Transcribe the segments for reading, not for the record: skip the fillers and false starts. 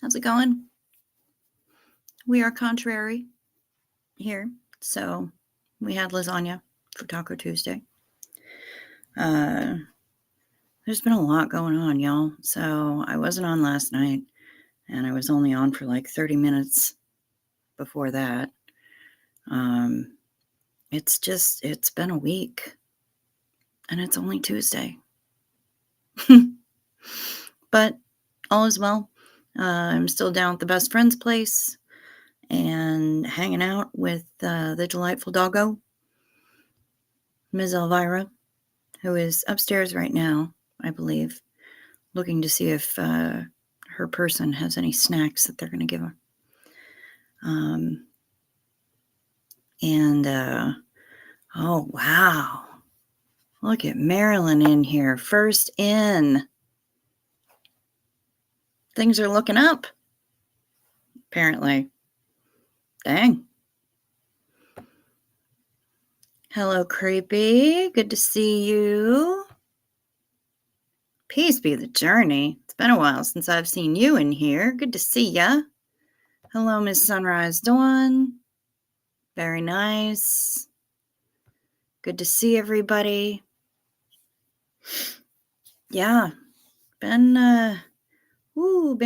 How's it going? We are contrary here. So we had lasagna for Taco Tuesday. There's been a lot going on, y'all. So I wasn't on last night, and I was only on for like 30 minutes before that. It's been a week, and it's only Tuesday. But all is well. I'm still down at the best friend's place and hanging out with the delightful doggo, Ms. Elvira, who is upstairs right now, I believe, looking to see if her person has any snacks that they're going to give her. Oh, wow. Look at Marilyn in here. First in. Things are looking up, apparently. Dang. Hello, Creepy. Good to see you. Peace be the journey. It's been a while since I've seen you in here. Good to see ya. Hello, Miss Sunrise Dawn. Very nice. Good to see everybody. Yeah, been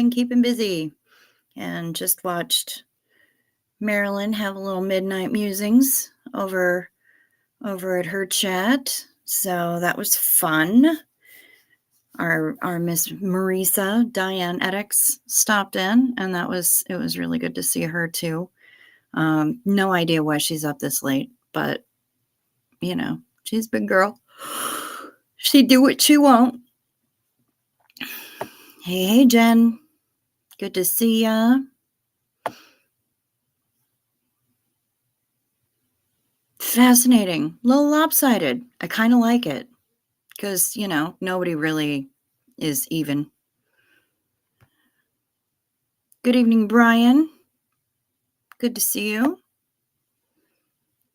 keeping busy, and just watched Marilyn have a little midnight musings over at her chat. So that was fun. Our Miss Marisa, Diane Eddix, stopped in, and it was really good to see her too. No idea why she's up this late, but she's a big girl. She do what she want. Hey, Jen. Good to see ya. Fascinating. A little lopsided. I kind of like it because, nobody really is even. Good evening, Brian. Good to see you.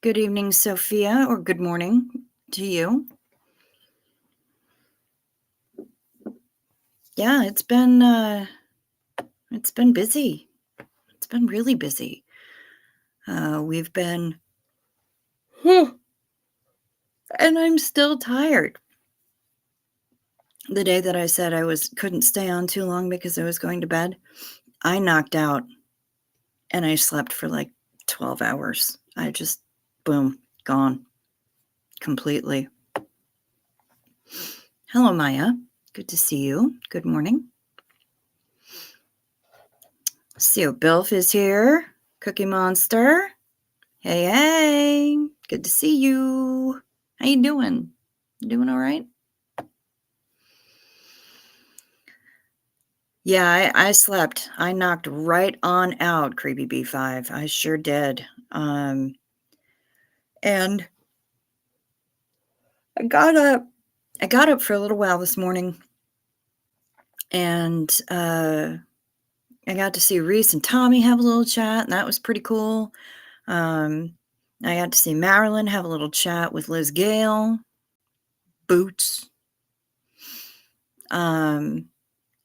Good evening, Sophia, or good morning to you. Yeah, it's been busy. It's been really busy. We've been, and I'm still tired. The day that I said I couldn't stay on too long because I was going to bed, I knocked out and I slept for like 12 hours. I just, boom, gone completely. Hello, Maya. Good to see you. Good morning. See, Bilf is here. Cookie Monster. Hey. Good to see you. How you doing? You doing all right? Yeah, I slept. I knocked right on out, Creepy B5. I sure did. And I got up for a little while this morning, and I got to see Reese and Tommy have a little chat, and that was pretty cool. I got to see Marilyn have a little chat with Liz Gale, Boots.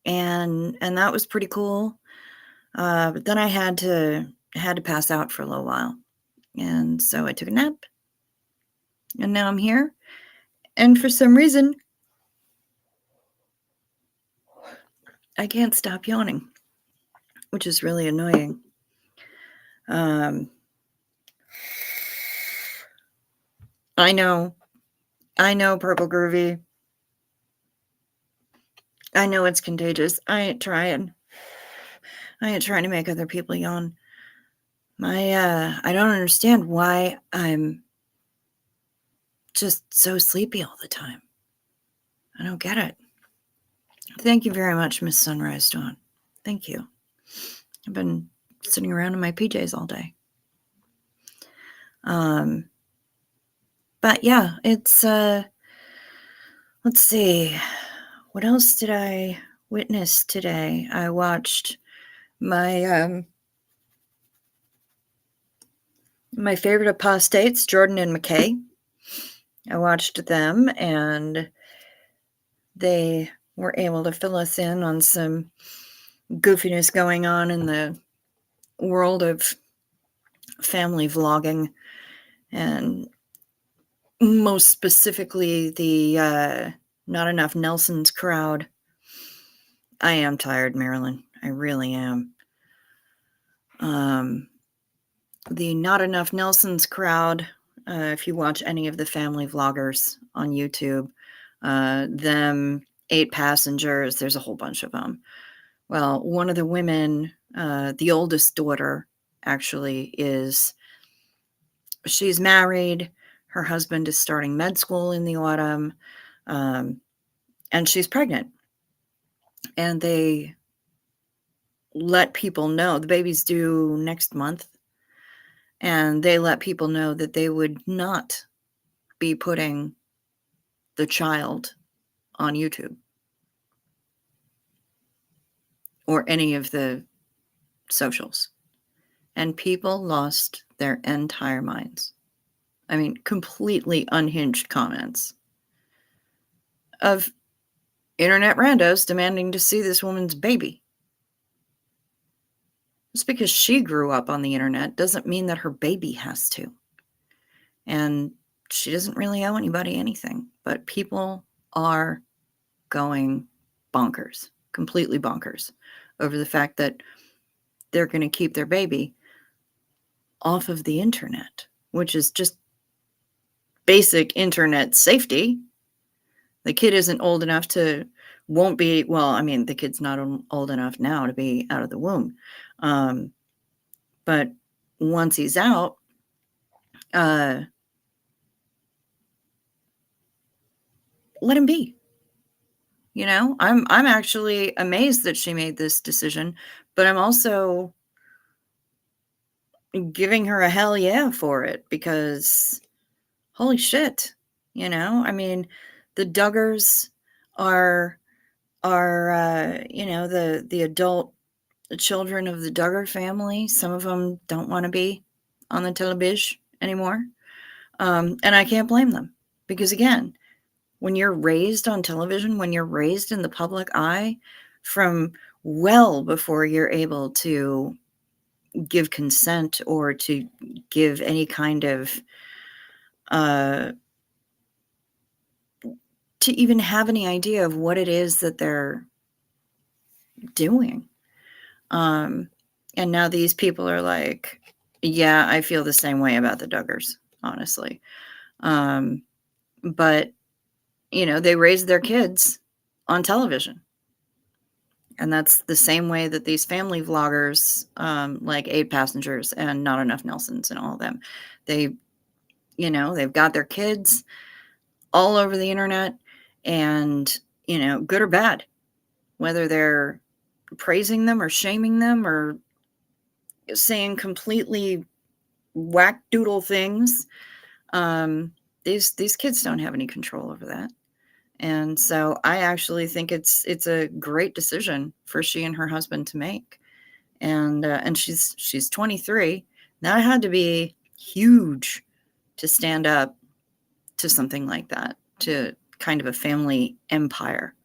And that was pretty cool. But then I had to pass out for a little while, and so I took a nap, and now I'm here. And for some reason, I can't stop yawning, which is really annoying. I know, Purple Groovy. I know it's contagious. I ain't trying to make other people yawn. I don't understand why I'm just so sleepy all the time. I don't get it. Thank you very much, Miss Sunrise Dawn. Thank you. I've been sitting around in my PJs all day. But yeah, it's let's see. What else did I witness today? I watched my my favorite apostates, Jordan and McKay. I watched them, and they were able to fill us in on some goofiness going on in the world of family vlogging, and most specifically the Not Enough Nelsons crowd. I am tired, Marilyn. I really am. The Not Enough Nelsons crowd, if you watch any of the family vloggers on YouTube, them 8 passengers, there's a whole bunch of them. Well, one of the women, the oldest daughter, actually she's married. Her husband is starting med school in the autumn, and she's pregnant. And they let people know the baby's due next month, and they let people know that they would not be putting the child on YouTube or any of the socials. And people lost their entire minds. I mean, completely unhinged comments of internet randos demanding to see this woman's baby. Just because she grew up on the internet doesn't mean that her baby has to. And she doesn't really owe anybody anything. But people are going bonkers, completely bonkers, over the fact that they're going to keep their baby off of the internet, which is just basic internet safety. The kid isn't old enough to, won't be, well, I mean, the kid's not old enough now to be out of the womb. But once he's out, let him be. You know, I'm actually amazed that she made this decision, but I'm also giving her a hell yeah for it, because holy shit, you know, I mean, the Duggars are you know, the adult children of the Duggar family. Some of them don't want to be on the television anymore, and I can't blame them, because again, when you're raised on television, when you're raised in the public eye from well before you're able to give consent or to give any kind of to even have any idea of what it is that they're doing. And now these people are like, yeah, I feel the same way about the Duggars, honestly. But, you know, they raised their kids on television. And that's the same way that these family vloggers, like 8 Passengers and Not Enough Nelsons and all of them, they, you know, they've got their kids all over the internet, and, you know, good or bad, whether they're praising them or shaming them or saying completely whack-doodle things, these kids don't have any control over that. And so I actually think it's a great decision for she and her husband to make. And she's 23. That had to be huge to stand up to something like that, to kind of a family empire,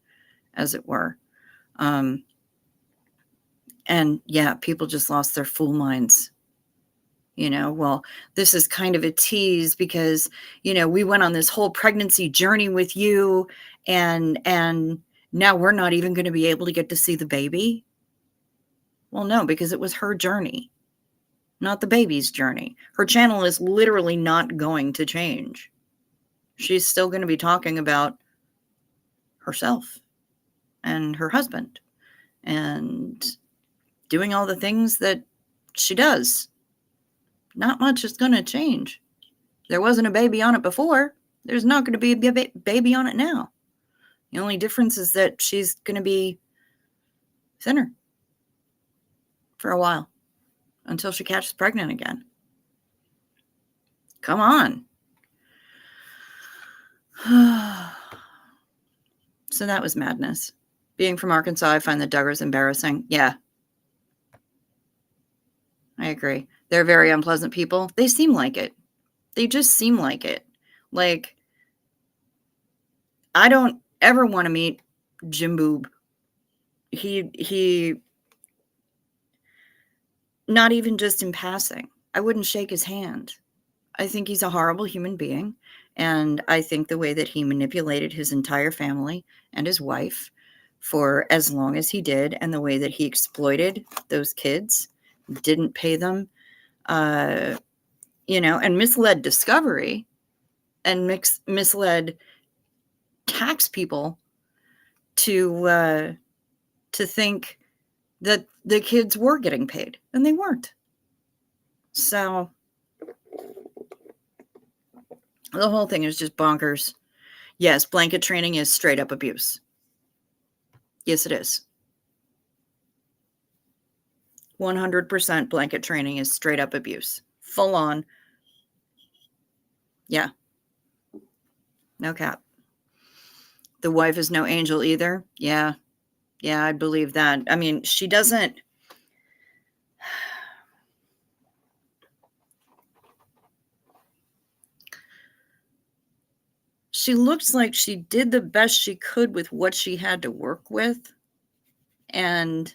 as it were. And yeah, people just lost their fool minds. You know, well, this is kind of a tease because, you know, we went on this whole pregnancy journey with you, and now we're not even going to be able to get to see the baby. Well, no, because it was her journey, not the baby's journey. Her channel is literally not going to change. She's still going to be talking about herself and her husband and doing all the things that she does. Not much is going to change. There wasn't a baby on it before. There's not going to be a baby on it now. The only difference is that she's going to be thinner for a while until she catches pregnant again. Come on. So that was madness. Being from Arkansas, I find the Duggars embarrassing. Yeah. I agree. They're very unpleasant people. They seem like it. They just seem like it. Like, I don't ever want to meet Jim Boob. He Not even just in passing. I wouldn't shake his hand. I think he's a horrible human being, and I think the way that he manipulated his entire family and his wife for as long as he did, and the way that he exploited those kids, didn't pay them, uh, and misled Discovery and misled tax people to think that the kids were getting paid, and they weren't. So the whole thing is just bonkers. Yes, blanket training is straight up abuse. Yes, it is. 100% blanket training is straight up abuse. Full on. Yeah. No cap. The wife is no angel either. Yeah. Yeah, I believe that. I mean, she doesn't. She looks like she did the best she could with what she had to work with. And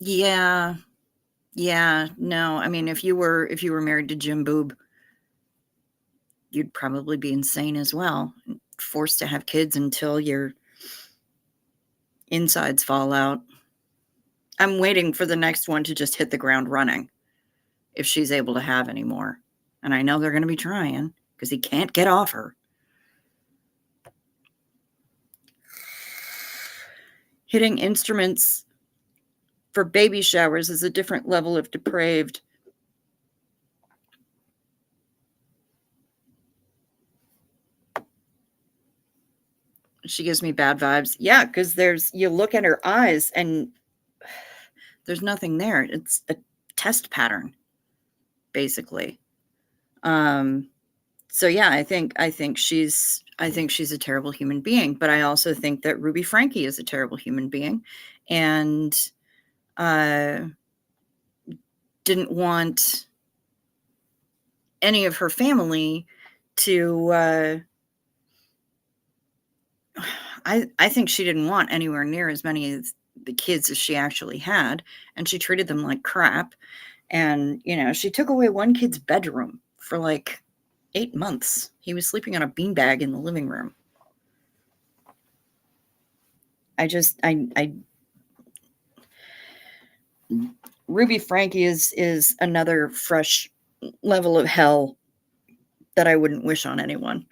yeah. Yeah, no. I mean, if you were married to Jim Boob, you'd probably be insane as well. Forced to have kids until your insides fall out. I'm waiting for the next one to just hit the ground running, if she's able to have any more. And I know they're going to be trying because he can't get off her. Hitting instruments for baby showers is a different level of depraved. She gives me bad vibes. Yeah, because you look at her eyes and there's nothing there. It's a test pattern, basically. So yeah, I think she's a terrible human being, but I also think that Ruby Franke is a terrible human being, and didn't want any of her family to. I think she didn't want anywhere near as many of the kids as she actually had, and she treated them like crap. And she took away one kid's bedroom for like 8 months. He was sleeping on a beanbag in the living room. Ruby Franke is another fresh level of hell that I wouldn't wish on anyone.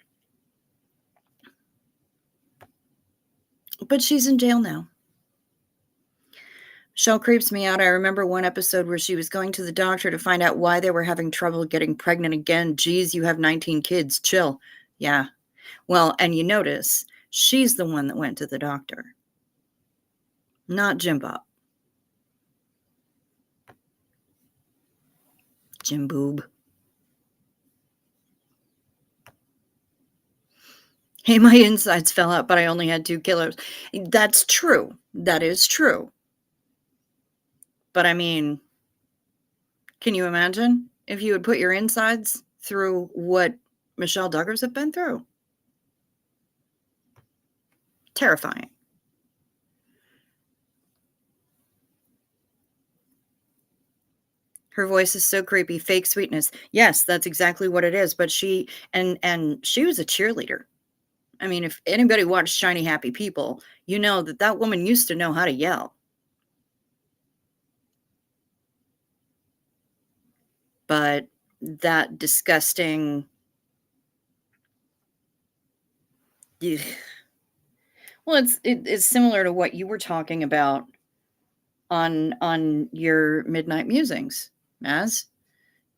But she's in jail now. Shell creeps me out. I remember one episode where she was going to the doctor to find out why they were having trouble getting pregnant again. Geez, you have 19 kids. Chill. Yeah. Well, and you notice she's the one that went to the doctor, not Jim Bob. Jim Boob. Hey, my insides fell out, but I only had 2 kilos. That's true. That is true. But I mean, can you imagine if you would put your insides through what Michelle Duggars have been through? Terrifying. Her voice is so creepy. Fake sweetness. Yes, that's exactly what it is. But she was a cheerleader. I mean, if anybody watched Shiny Happy People, you know that woman used to know how to yell. But that disgusting. Well, it's similar to what you were talking about on your midnight musings, Maz,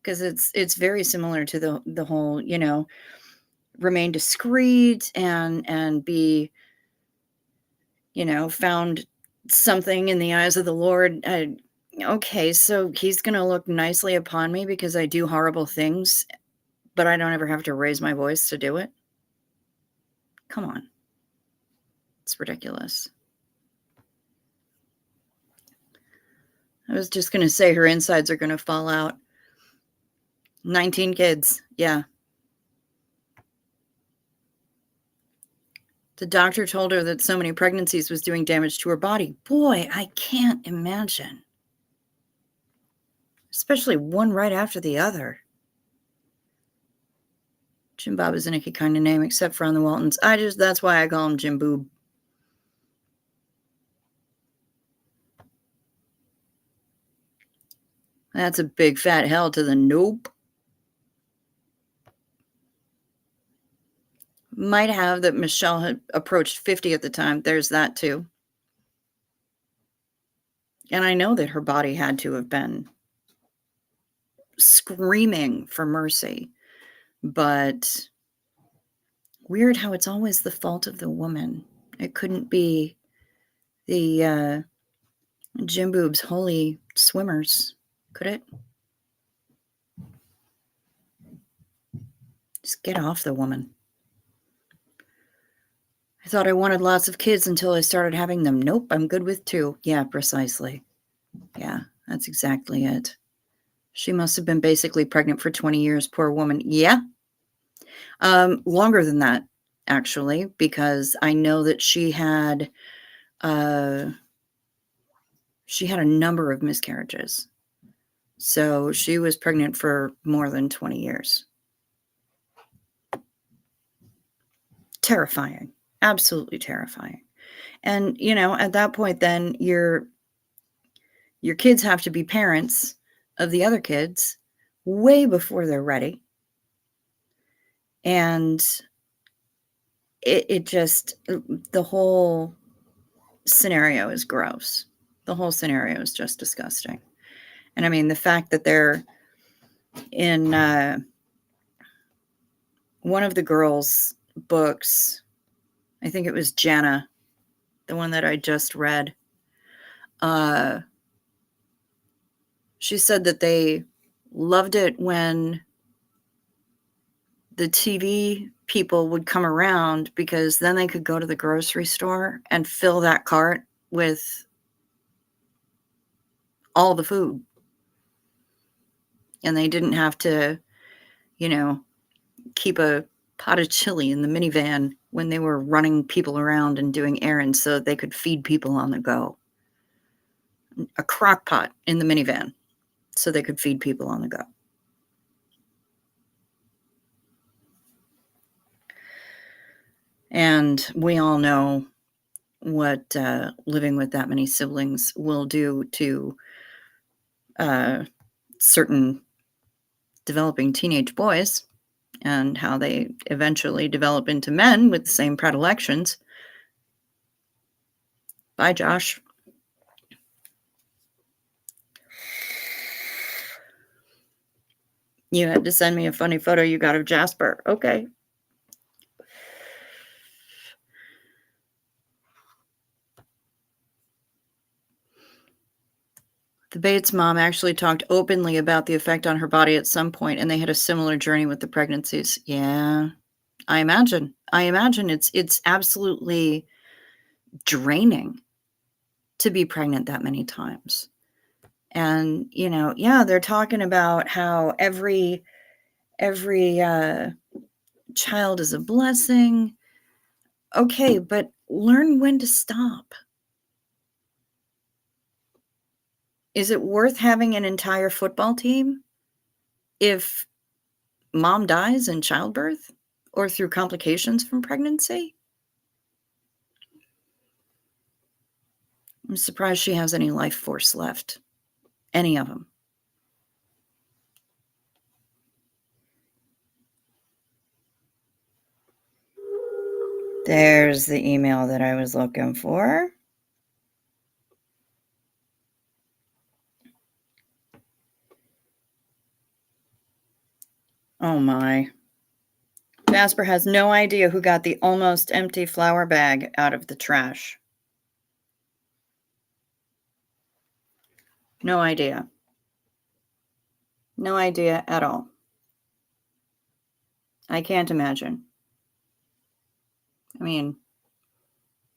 because it's very similar to the whole, remain discreet and be, found something in the eyes of the Lord. Okay, so he's going to look nicely upon me because I do horrible things, but I don't ever have to raise my voice to do it. Come on. It's ridiculous. I was just going to say her insides are going to fall out. 19 kids. Yeah. The doctor told her that so many pregnancies was doing damage to her body. Boy, I can't imagine. Especially one right after the other. Jim Bob is an icky kind of name, except for on the Waltons. That's why I call him Jim Boob. That's a big fat hell to the nope. Might have that Michelle had approached 50 at the time. There's that too. And I know that her body had to have been screaming for mercy. But weird how it's always the fault of the woman. It couldn't be the Jim Boob's holy swimmers, could it? Just get off the woman. I thought I wanted lots of kids until I started having them. Nope, I'm good with 2. Yeah, precisely. Yeah, that's exactly it. She must have been basically pregnant for 20 years, poor woman. Yeah. Longer than that, actually, because I know that she had a number of miscarriages. So she was pregnant for more than 20 years. Terrifying. Absolutely terrifying. And, at that point, then your kids have to be parents of the other kids way before they're ready. And it just, the whole scenario is gross. The whole scenario is just disgusting. And I mean, the fact that they're in one of the girls' books, I think it was Jana, the one that I just read, she said that they loved it when the TV people would come around because then they could go to the grocery store and fill that cart with all the food. And they didn't have to, keep a pot of chili in the minivan when they were running people around and doing errands so that they could feed people on the go. A crock pot in the minivan so they could feed people on the go. And we all know what living with that many siblings will do to certain developing teenage boys and how they eventually develop into men with the same predilections. Bye, Josh. You had to send me a funny photo you got of Jasper. Okay. The Bates mom actually talked openly about the effect on her body at some point, and they had a similar journey with the pregnancies. Yeah, I imagine. It's absolutely draining to be pregnant that many times. And, they're talking about how every child is a blessing. Okay, but learn when to stop. Is it worth having an entire football team if mom dies in childbirth or through complications from pregnancy? I'm surprised she has any life force left. Any of them. There's the email that I was looking for. Oh my. Jasper has no idea who got the almost empty flour bag out of the trash. No idea. No idea at all. I can't imagine. I mean,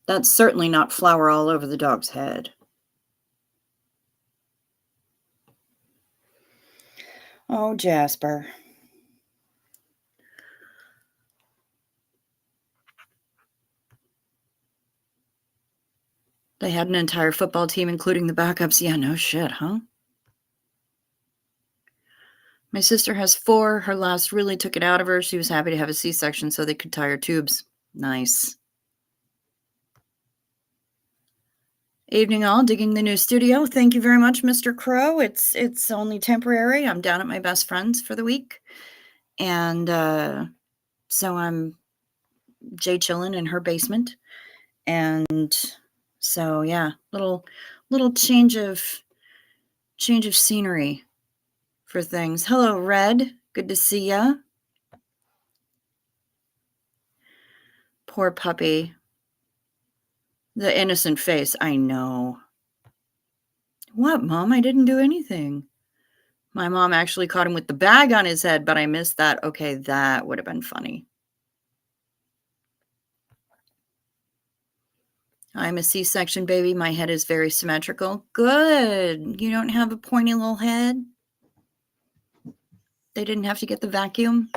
that's certainly not flour all over the dog's head. Oh, Jasper. They had an entire football team, including the backups. Yeah, no shit, huh? My sister has 4. Her last really took it out of her. She was happy to have a C-section so they could tie her tubes. Nice. Evening all, digging the new studio. Thank you very much, Mr. Crow. It's only temporary. I'm down at my best friend's for the week. And so I'm chillin' in her basement. And so yeah, little change of scenery for things. Hello, Red. Good to see ya. Poor puppy. The innocent face. I know. What, Mom? I didn't do anything. My mom actually caught him with the bag on his head, but I missed that. Okay, that would have been funny. I'm a C-section baby. My head is very symmetrical. Good. You don't have a pointy little head? They didn't have to get the vacuum?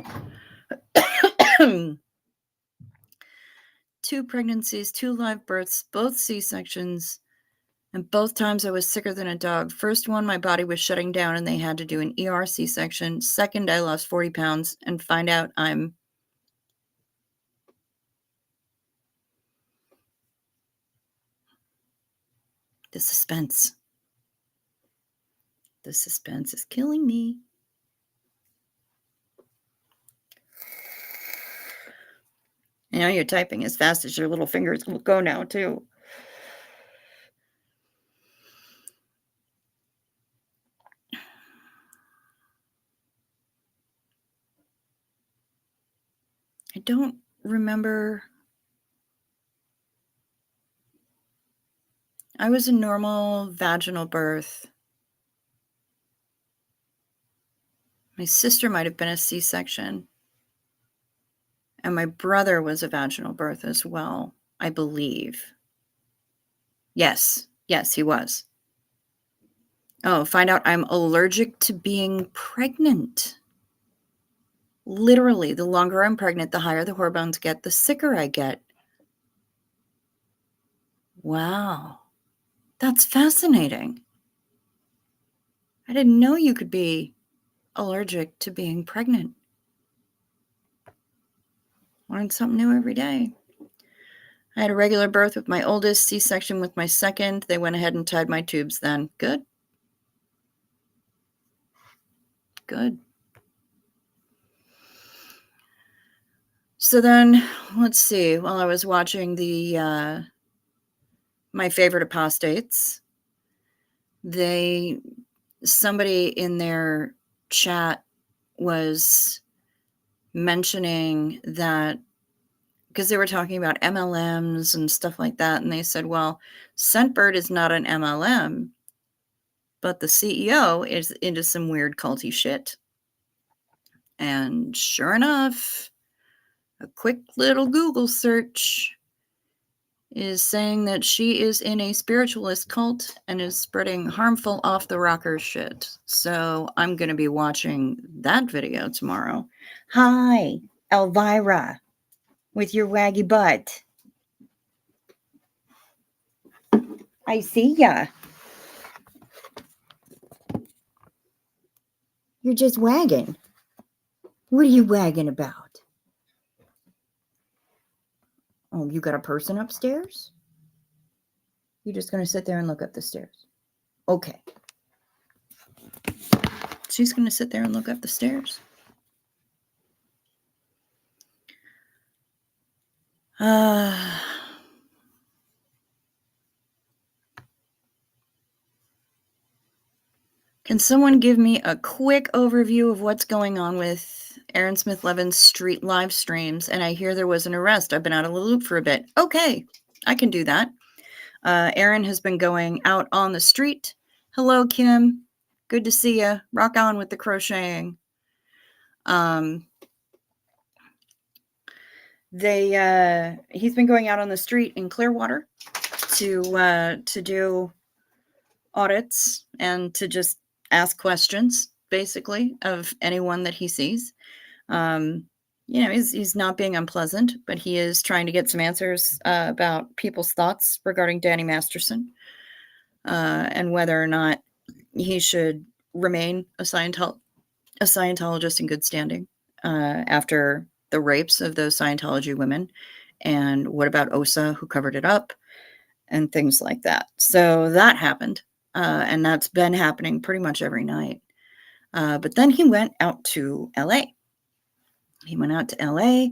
2 pregnancies, 2 live births, both C-sections, and both times I was sicker than a dog. First one, my body was shutting down and they had to do an ER C-section. Second, I lost 40 pounds and find out I'm... The suspense. The suspense is killing me. You know, you're typing as fast as your little fingers will go now, too. I don't remember. I was a normal vaginal birth. My sister might have been a C-section. And my brother was a vaginal birth as well, I believe. Yes, he was. Oh, find out I'm allergic to being pregnant. Literally, the longer I'm pregnant, the higher the hormones get, the sicker I get. Wow. That's fascinating. I didn't know you could be allergic to being pregnant. Learn something new every day. I had a regular birth with my oldest, C-section with my second. They went ahead and tied my tubes then. Good. Good. So then, let's see. While I was watching the My Favorite Apostates, somebody in their chat was mentioning that, because they were talking about MLMs and stuff like that, and they said, well, Scentbird is not an MLM, but the CEO is into some weird culty shit. And sure enough, a quick little Google search is saying that she is in a spiritualist cult and is spreading harmful off-the-rocker shit. So I'm going to be watching that video tomorrow. Hi, Elvira, with your waggy butt. I see ya. You're just wagging. What are you wagging about? Oh, you got a person upstairs? You're just going to sit there and look up the stairs. Okay. She's going to sit there and look up the stairs. Can someone give me a quick overview of what's going on with Aaron Smith Levin's street live streams? And I hear there was an arrest. I've been out of the loop for a bit. Okay, I can do that. Aaron has been going out on the street. Hello, Kim. Good to see you. Rock on with the crocheting. He's been going out on the street in Clearwater to do audits and to just ask questions, basically, of anyone that he sees. he's not being unpleasant, but he is trying to get some answers about people's thoughts regarding Danny Masterson, and whether or not he should remain a Scientologist in good standing after the rapes of those Scientology women. And what about Osa, who covered it up, and things like that. So that happened, and that's been happening pretty much every night. But then he went out to LA. He went out to LA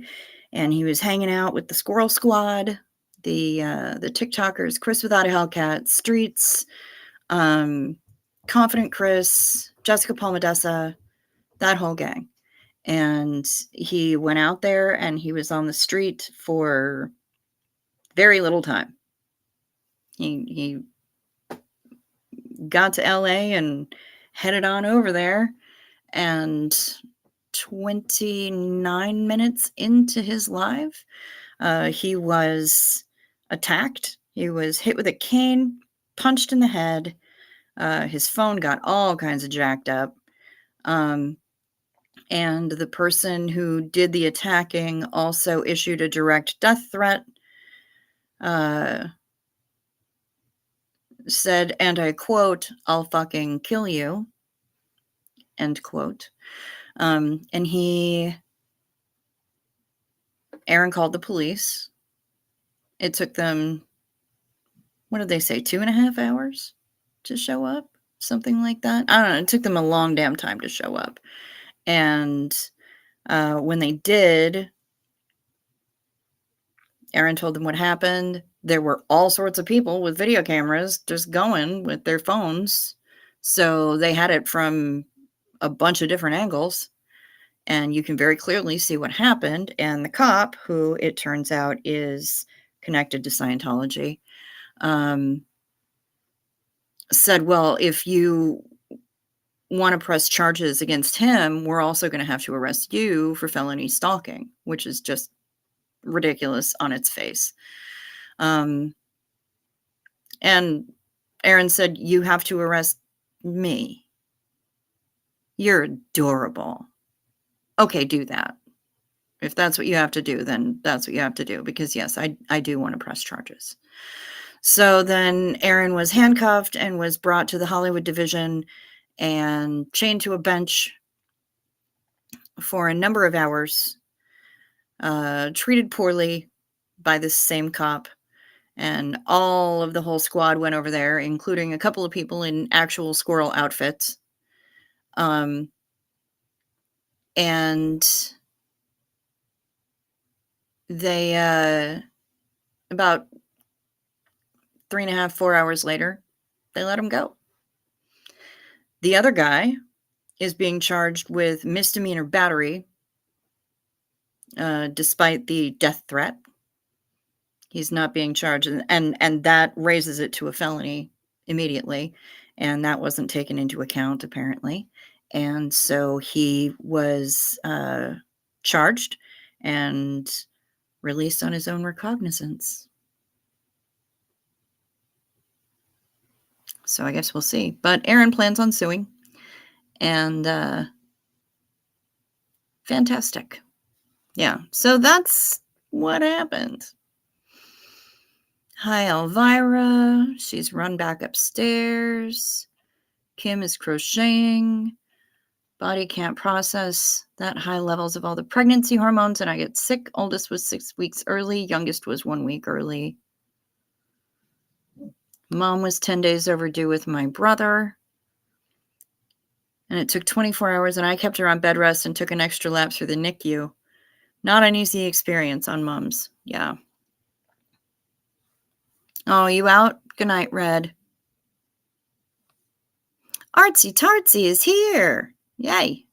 and he was hanging out with the Squirrel Squad, the TikTokers, Chris Without a Hellcat, Streets, Confident Chris, Jessica Palmadessa, that whole gang. And he went out there and he was on the street for very little time. He got to LA and headed on over there, and 29 minutes into his live, he was attacked. He was hit with a cane, punched in the head. His phone got all kinds of jacked up. And the person who did the attacking also issued a direct death threat. Said, and I quote, "I'll fucking kill you," end quote. And Aaron called the police. It took them, what did they say, 2.5 hours to show up? Something like that. I don't know. It took them a long damn time to show up. And when they did, Aaron told them what happened. There were all sorts of people with video cameras just going with their phones. So they had it from a bunch of different angles. And you can very clearly see what happened. And the cop, who it turns out is connected to Scientology, said, well, if you want to press charges against him, we're also going to have to arrest you for felony stalking, which is just ridiculous on its face. And Aaron said, you have to arrest me. You're adorable. Okay, do that. If that's what you have to do, then that's what you have to do. Because yes, I do want to press charges. So then Aaron was handcuffed and was brought to the Hollywood division and chained to a bench for a number of hours, treated poorly by this same cop. And all of the whole squad went over there, including a couple of people in actual squirrel outfits. And they, about 3.5, 4 hours later, they let him go. The other guy is being charged with misdemeanor battery, despite the death threat. He's not being charged, and that raises it to a felony immediately, and that wasn't taken into account, apparently. And so he was charged and released on his own recognizance. So I guess we'll see. But Aaron plans on suing, and fantastic. Yeah, so that's what happened. Hi, Elvira. She's run back upstairs. Kim is crocheting. Body can't process that high levels of all the pregnancy hormones, and I get sick. Oldest was 6 weeks early. Youngest was 1 week early. Mom was 10 days overdue with my brother. And it took 24 hours, and I kept her on bed rest and took an extra lap through the NICU. Not an easy experience on Mom's. Yeah. Oh, you out? Good night, Red. Artsy Tartsy is here. Yay.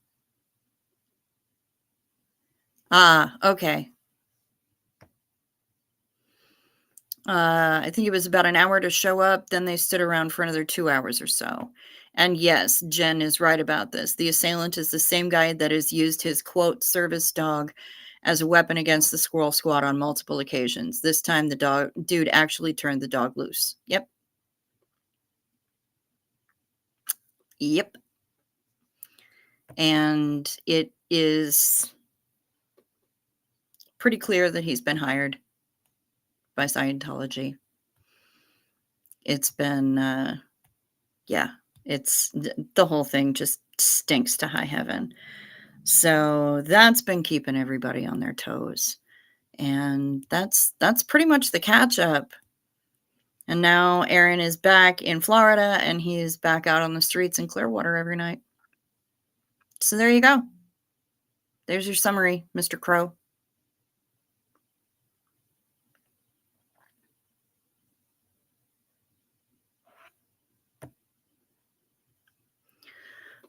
Ah, okay. I think it was about an hour to show up. Then they stood around for another 2 hours or so. And yes, Jen is right about this. The assailant is the same guy that has used his, quote, service dog as a weapon against the Squirrel Squad on multiple occasions. This time the dude actually turned the dog loose. Yep. Yep. And it is pretty clear that he's been hired by Scientology. It's been, yeah, it's the whole thing just stinks to high heaven. So that's been keeping everybody on their toes. And that's pretty much the catch up. And now Aaron is back in Florida and he's back out on the streets in Clearwater every night. So there you go. There's your summary, Mr. Crow.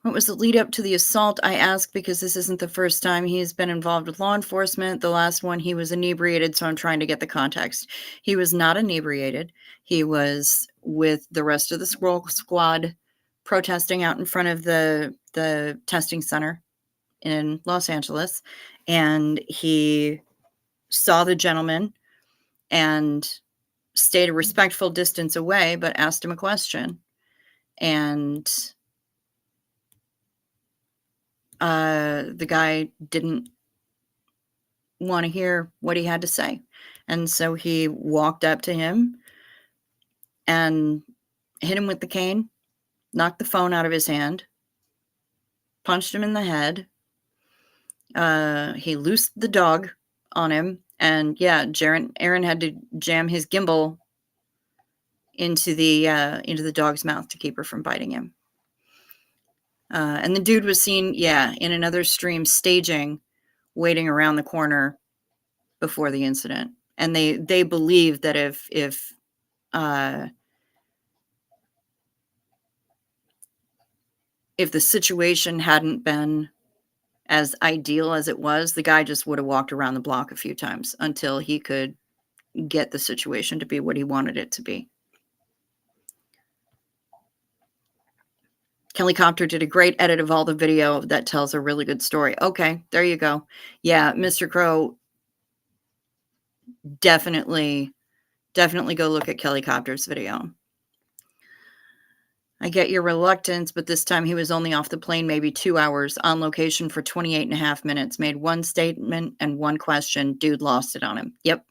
What was the lead up to the assault? I ask because this isn't the first time he's been involved with law enforcement. The last one, he was inebriated, so I'm trying to get the context. He was not inebriated. He was with the rest of the squad protesting out in front of the testing center in Los Angeles, and he saw the gentleman and stayed a respectful distance away, but asked him a question. And the guy didn't want to hear what he had to say. And so he walked up to him and hit him with the cane, knocked the phone out of his hand, punched him in the head. He loosed the dog on him. And yeah, Aaron had to jam his gimbal into the dog's mouth to keep her from biting him. And the dude was seen, in another stream staging, waiting around the corner before the incident. And they believe that if the situation hadn't been as ideal as it was, the guy just would have walked around the block a few times until he could get the situation to be what he wanted it to be. Kelly Copter did a great edit of all the video that tells a really good story. Okay, there you go. Yeah, Mr. Crow, definitely go look at Kelly Copter's video. I get your reluctance, but this time he was only off the plane maybe 2 hours, on location for 28 and a half minutes, made one statement and one question. Dude lost it on him. Yep.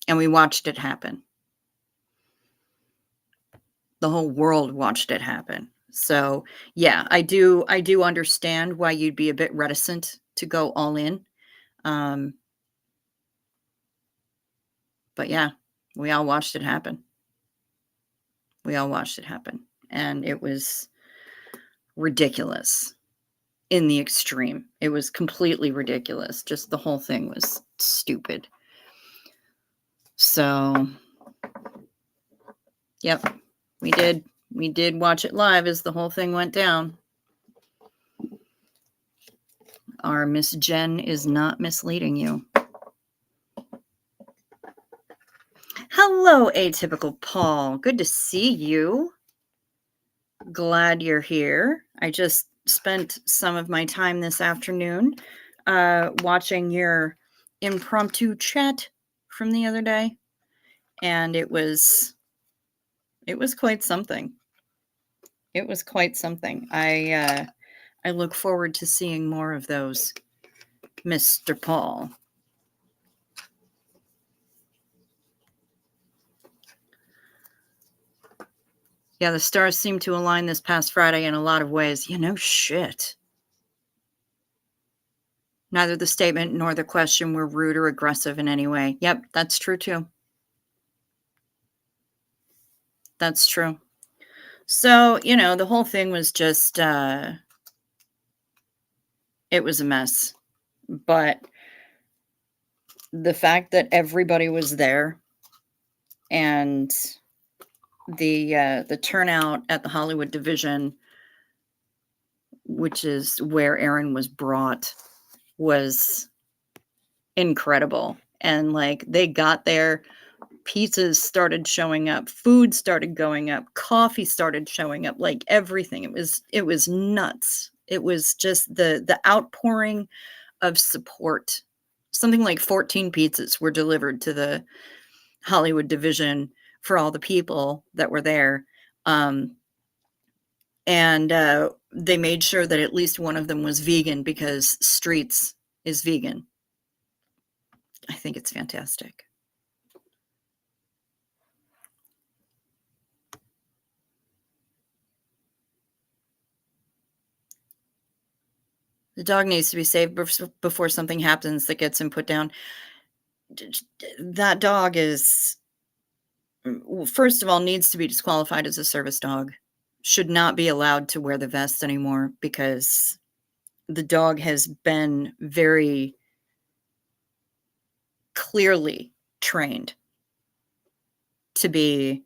And we watched it happen. The whole world watched it happen. So yeah, I do understand why you'd be a bit reticent to go all in. But yeah, we all watched it happen. And it was ridiculous in the extreme. It was completely ridiculous. Just the whole thing was stupid. So, yep, we did watch it live as the whole thing went down. Our Miss Jen is not misleading you. Hello, Atypical Paul. Good to see you. Glad you're here. I just spent some of my time this afternoon watching your impromptu chat from the other day, and it was quite something. It was quite something. I look forward to seeing more of those, Mr. Paul. Yeah, the stars seem to align this past Friday in a lot of ways. Shit. Neither the statement nor the question were rude or aggressive in any way. Yep, that's true too. That's true. So, the whole thing was just, it was a mess. But the fact that everybody was there and the turnout at the Hollywood division, which is where Aaron was brought, was incredible. And they got there, pizzas started showing up, food started going up, coffee started showing up, everything. It was nuts. It was just the outpouring of support. Something like 14 pizzas were delivered to the Hollywood division for all the people that were there. And they made sure that at least one of them was vegan, because Streets is vegan. I think it's fantastic. The dog needs to be saved before something happens that gets him put down. That dog is, first of all, needs to be disqualified as a service dog. Should not be allowed to wear the vest anymore because the dog has been very clearly trained to be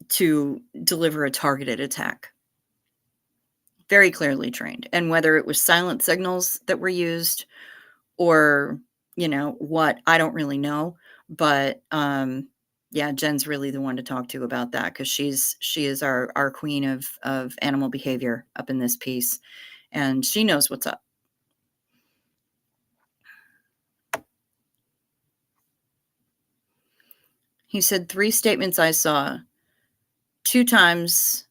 to deliver a targeted attack. Very clearly trained. And whether it was silent signals that were used or, what, I don't really know. But yeah, Jen's really the one to talk to about that because she is our queen of animal behavior up in this piece. And she knows what's up. He said 3 statements I saw. 2 times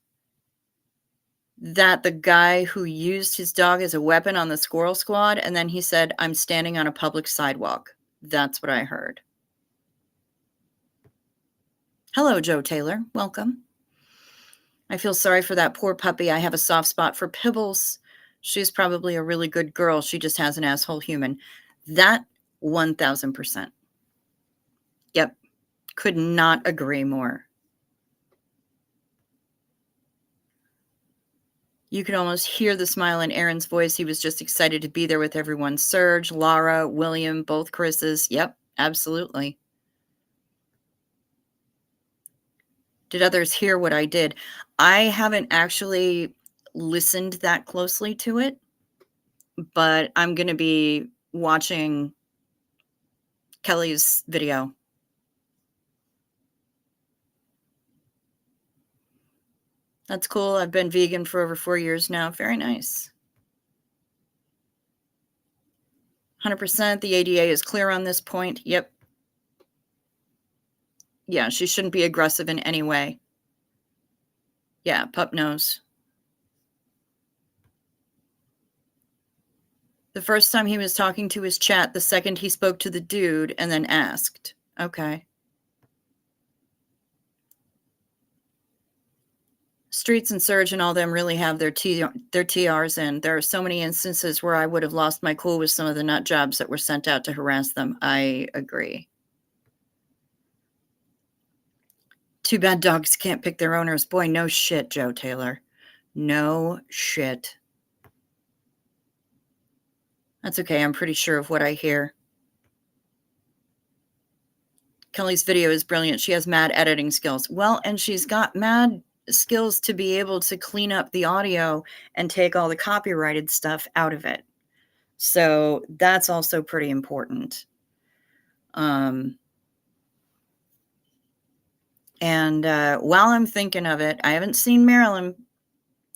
that the guy who used his dog as a weapon on the squirrel squad, and then he said, "I'm standing on a public sidewalk." That's what I heard. Hello, Joe Taylor. Welcome. I feel sorry for that poor puppy. I have a soft spot for Pibbles. She's probably a really good girl. She just has an asshole human. That 1000%. Yep. Could not agree more. You could almost hear the smile in Aaron's voice. He was just excited to be there with everyone. Serge, Lara, William, both Chris's. Yep, absolutely. Did others hear what I did? I haven't actually listened that closely to it, but I'm going to be watching Kelly's video. That's cool. I've been vegan for over 4 years now. Very nice. 100%. The ADA is clear on this point. Yep. Yeah, she shouldn't be aggressive in any way. Yeah, pup knows. The first time he was talking to his chat, the second he spoke to the dude and then asked. Okay. Streets and Surge and all them really have their TRs in. There are so many instances where I would have lost my cool with some of the nut jobs that were sent out to harass them. I agree. Too bad dogs can't pick their owners. Boy, no shit, Joe Taylor. No shit. That's okay. I'm pretty sure of what I hear. Kelly's video is brilliant. She has mad editing skills. Well, and she's got mad skills to be able to clean up the audio and take all the copyrighted stuff out of it. So that's also pretty important. And while I'm thinking of it, I haven't seen Marilyn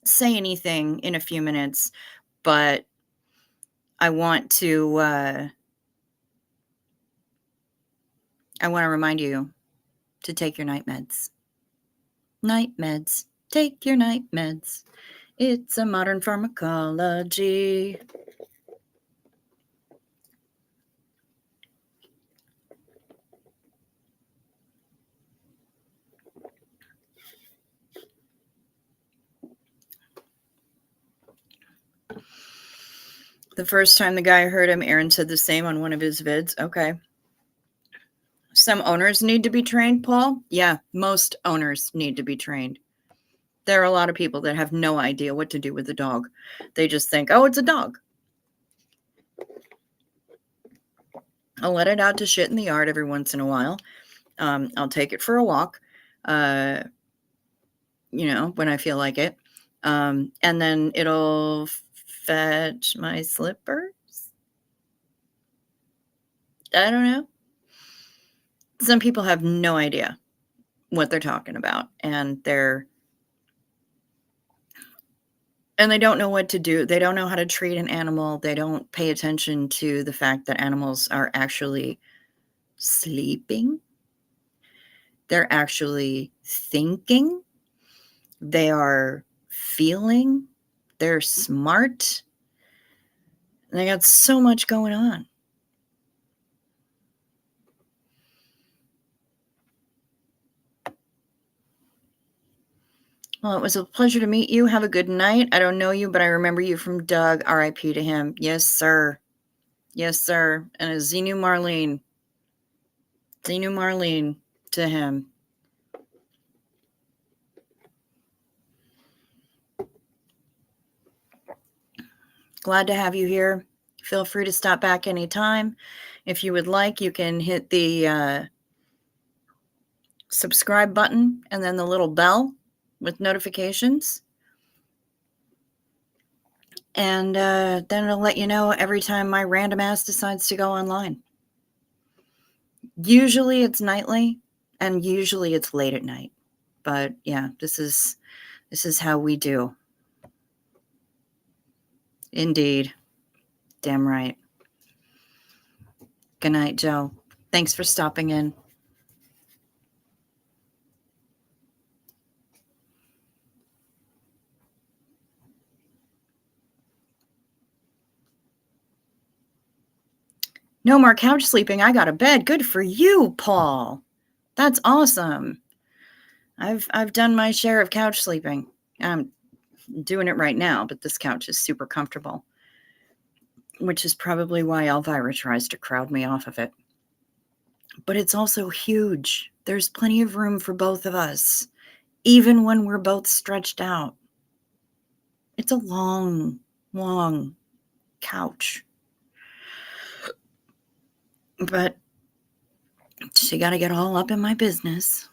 say anything in a few minutes, but I want to remind you to take your night meds. Night meds. Take your night meds. It's a modern pharmacology. The first time the guy heard him, Aaron said the same on one of his vids. Okay. Some owners need to be trained, Paul. Yeah, most owners need to be trained. There are a lot of people that have no idea what to do with a dog. They just think, oh, it's a dog. I'll let it out to shit in the yard every once in a while. I'll take it for a walk, when I feel like it. And then it'll fetch my slippers. I don't know. Some people have no idea what they're talking about, and they don't know what to do. They don't know how to treat an animal. They don't pay attention to the fact that animals are actually sleeping. They're actually thinking. They are feeling. They're smart. They got so much going on. Well, it was a pleasure to meet you. Have a good night. I don't know you, but I remember you from Doug. R.I.P. to him. Yes, sir. Yes, sir. And a Xenu Marlene. Xenu Marlene to him. Glad to have you here. Feel free to stop back anytime. If you would like, you can hit the subscribe button and then the little bell with notifications. And then it'll let you know every time my random ass decides to go online. Usually it's nightly, and usually it's late at night. But yeah, this is how we do. Indeed. Damn right. Good night, Joe. Thanks for stopping in. No more couch sleeping. I got a bed. Good for you, Paul. That's awesome. I've done my share of couch sleeping. I'm doing it right now, but this couch is super comfortable, which is probably why Elvira tries to crowd me off of it. But it's also huge. There's plenty of room for both of us, even when we're both stretched out. It's a long, long couch. But she got to get all up in my business.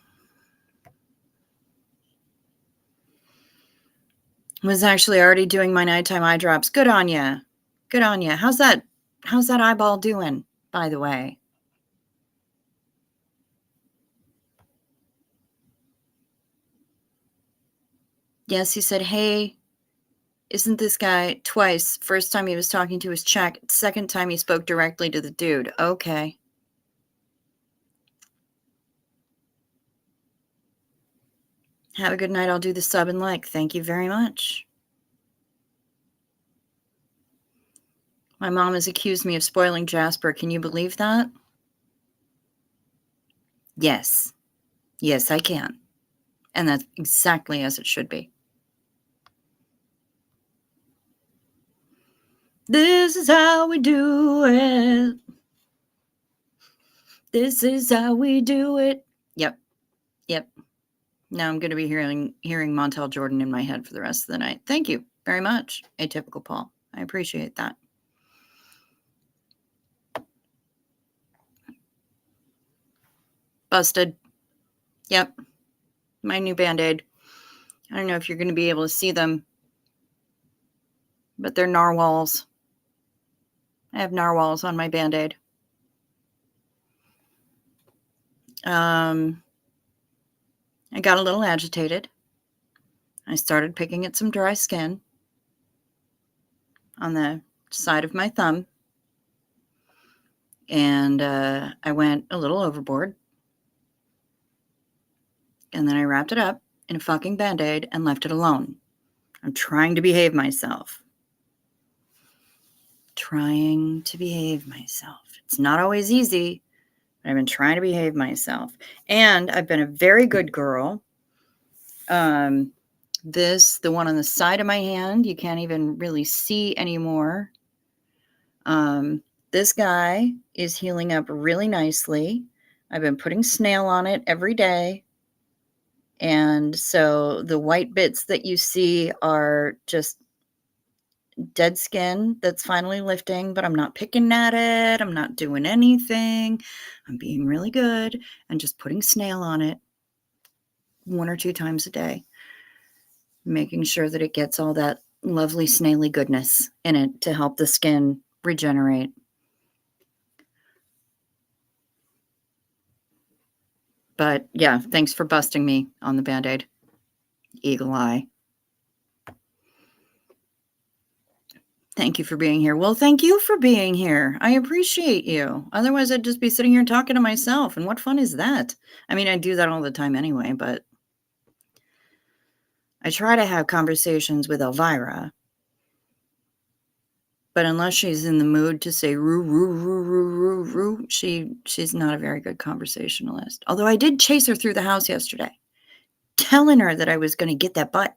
Was actually already doing my nighttime eye drops. Good on ya. Good on ya. How's that eyeball doing, by the way? Yes, he said, hey, isn't this guy twice? First time he was talking to his check. Second time he spoke directly to the dude. Okay. Have a good night. I'll do the sub and like. Thank you very much. My mom has accused me of spoiling Jasper. Can you believe that? Yes. Yes, I can. And that's exactly as it should be. This is how we do it. This is how we do it. Yep. Yep. Now I'm going to be hearing Montel Jordan in my head for the rest of the night. Thank you very much, Atypical Paul. I appreciate that. Busted. Yep. My new Band-Aid. I don't know if you're going to be able to see them, but they're narwhals. I have narwhals on my Band-Aid. I got a little agitated. I started picking at some dry skin on the side of my thumb, and I went a little overboard, and then I wrapped it up in a fucking Band-Aid and left it alone. I'm trying to behave myself. It's not always easy, but I've been trying to behave myself. And I've been a very good girl. The one on the side of my hand, you can't even really see anymore. This guy is healing up really nicely. I've been putting snail on it every day. And so the white bits that you see are just dead skin that's finally lifting, but I'm not picking at it. I'm not doing anything. I'm being really good and just putting snail on it 1 or 2 times a day, making sure that it gets all that lovely snaily goodness in it to help the skin regenerate. But yeah, thanks for busting me on the Band-Aid. Eagle eye. Thank you for being here. Well, thank you for being here. I appreciate you. Otherwise, I'd just be sitting here talking to myself. And what fun is that? I mean, I do that all the time anyway, but I try to have conversations with Elvira. But unless she's in the mood to say "roo, roo, roo, roo, roo, roo," she's not a very good conversationalist. Although I did chase her through the house yesterday, telling her that I was gonna get that butt.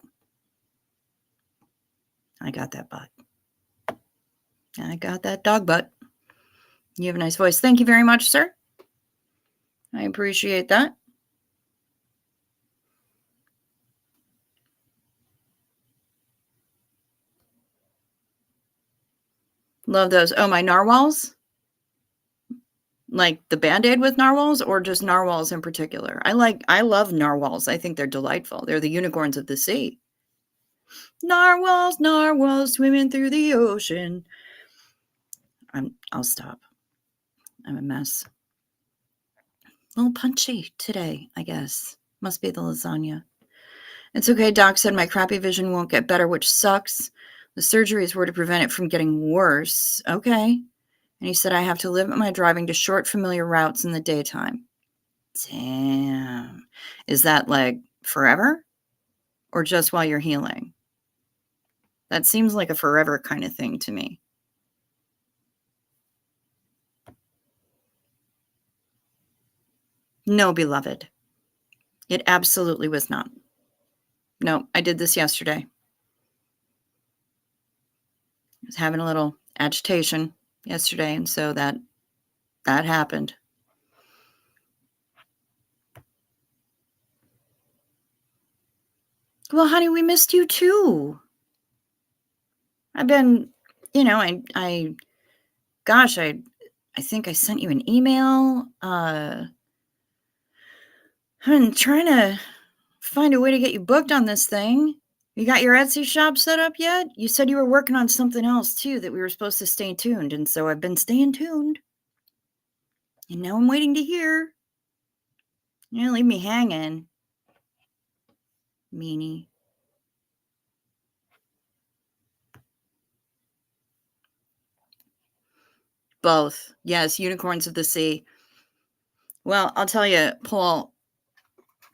I got that butt. I got that dog butt. You have a nice voice. Thank you very much, sir. I appreciate that. Love those. Oh, my narwhals? Like the Band-Aid with narwhals or just narwhals in particular? I love narwhals. I think they're delightful. They're the unicorns of the sea. Narwhals, narwhals swimming through the ocean. I'll stop. I'm a mess. A little punchy today, I guess. Must be the lasagna. It's okay. Doc said my crappy vision won't get better, which sucks. The surgeries were to prevent it from getting worse. Okay. And he said I have to limit my driving to short, familiar routes in the daytime. Damn. Is that like forever or just while you're healing? That seems like a forever kind of thing to me. No, beloved. It absolutely was not. No, I did this yesterday. I was having a little agitation yesterday, and so that happened. Well, honey, we missed you too. I've been, gosh, I think I sent you an email. I've been trying to find a way to get you booked on this thing. You got your Etsy shop set up yet? You said you were working on something else too, that we were supposed to stay tuned, and so I've been staying tuned. And now I'm waiting to hear. You leave me hanging. Meanie. Both. Yes, unicorns of the sea. Well, I'll tell you, Paul,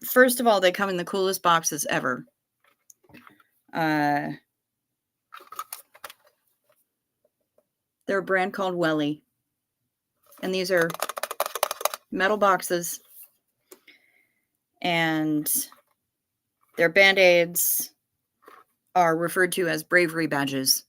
first of all, they come in the coolest boxes ever. They're a brand called Welly. And these are metal boxes. And their Band-Aids are referred to as bravery badges.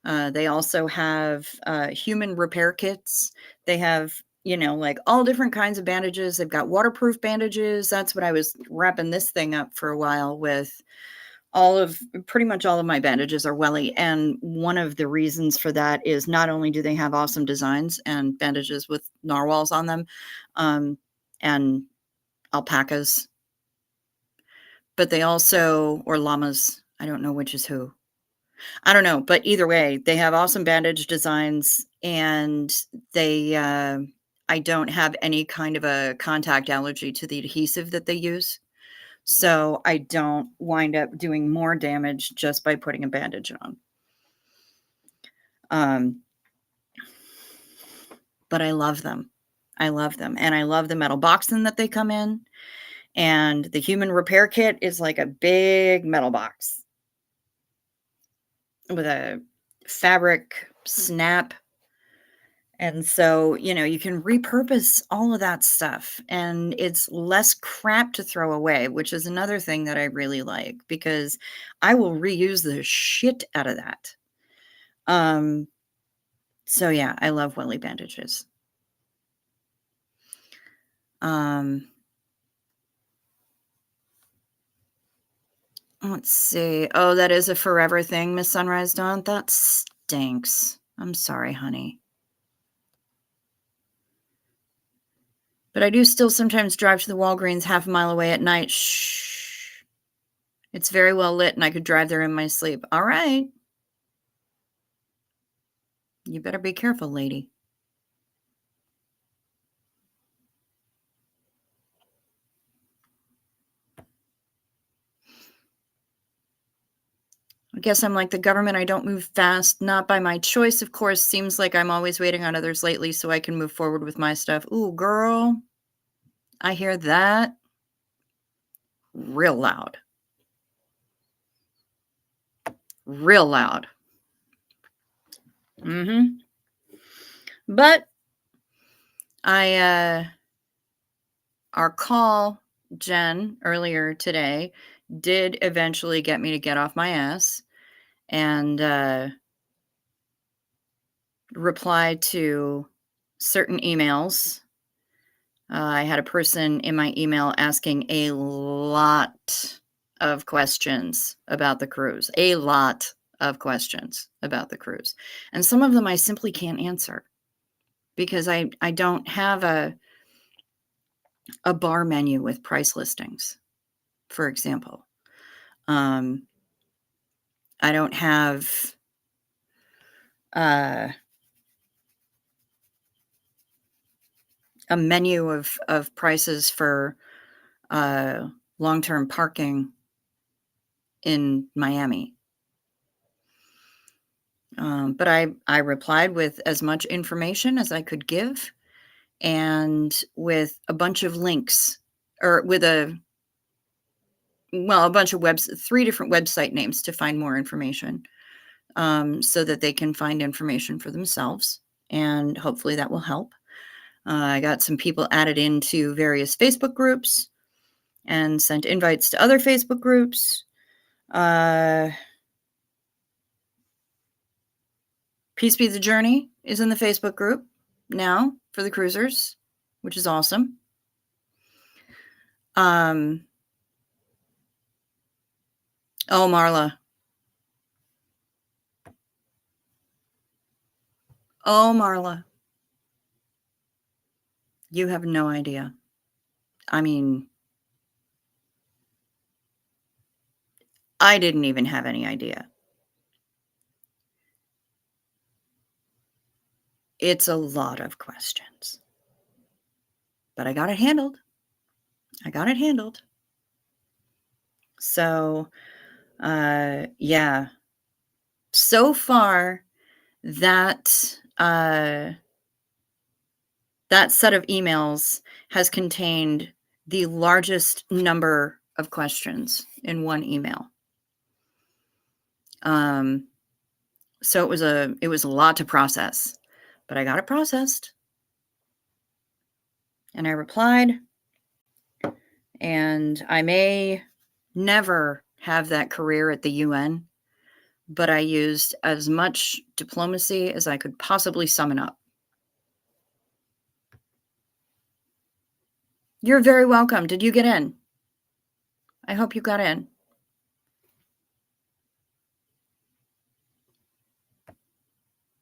They also have human repair kits. They have, like all different kinds of bandages. They've got waterproof bandages. That's what I was wrapping this thing up for a while with. Pretty much all of my bandages are Welly. And one of the reasons for that is not only do they have awesome designs and bandages with narwhals on them, and alpacas, but they also, or llamas, I don't know which is who. I don't know, but either way, they have awesome bandage designs, and they, I don't have any kind of a contact allergy to the adhesive that they use. So I don't wind up doing more damage just by putting a bandage on. But I love them. I love them. And I love the metal boxing that they come in. And the human repair kit is like a big metal box with a fabric snap. And so, you can repurpose all of that stuff, and it's less crap to throw away, which is another thing that I really like, because I will reuse the shit out of that. So yeah, I love Welly bandages. Let's see. Oh, that is a forever thing, Miss Sunrise Dawn. That stinks. I'm sorry, honey. But I do still sometimes drive to the Walgreens half a mile away at night. Shh. It's very well lit, and I could drive there in my sleep. All right. You better be careful, lady. I guess I'm like the government. I don't move fast, not by my choice, of course. Seems like I'm always waiting on others lately so I can move forward with my stuff. Ooh, girl. I hear that real loud. Real loud. Mhm. But I our call, Jen, earlier today did eventually get me to get off my ass and reply to certain emails. I had a person in my email asking a lot of questions about the cruise, a lot of questions about the cruise. And some of them I simply can't answer because I don't have a bar menu with price listings, for example. Um, I don't have uh, a menu of prices for long-term parking in Miami. But I replied with as much information as I could give and with a bunch of links or with a bunch of 3 different website names to find more information, so that they can find information for themselves, and hopefully that will help. I got some people added into various Facebook groups and sent invites to other Facebook groups. Uh, Peace Be the Journey is in the Facebook group now for the cruisers, which is awesome. Um, oh, Marla. Oh, Marla. You have no idea. I mean, I didn't even have any idea. It's a lot of questions, but I got it handled. I got it handled. So, yeah. So far, that that set of emails has contained the largest number of questions in one email. So it was a lot to process, but I got it processed. And I replied, and I may never have that career at the UN, but I used as much diplomacy as I could possibly summon up. You're very welcome. Did you get in? I hope you got in.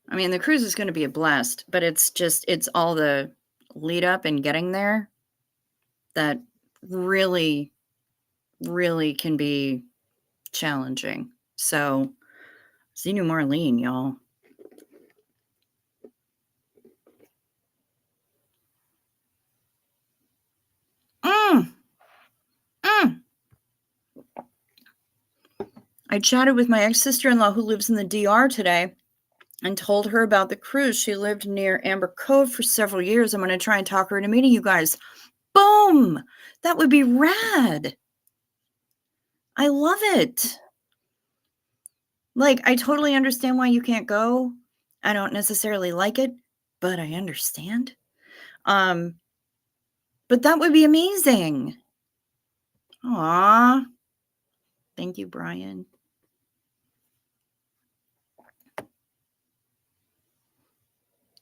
I mean, the cruise is going to be a blast, but it's all the lead up and getting there that really, really can be challenging. So, see you, Marlene, y'all. Mm, mm. I chatted with my ex sister in law who lives in the DR today and told her about the cruise. She lived near Amber Cove for several years. I'm going to try and talk her into meeting you guys. Boom! That would be rad. I love it. Like, I totally understand why you can't go. I don't necessarily like it, but I understand. Um, but that would be amazing. Aw. Thank you, Brian.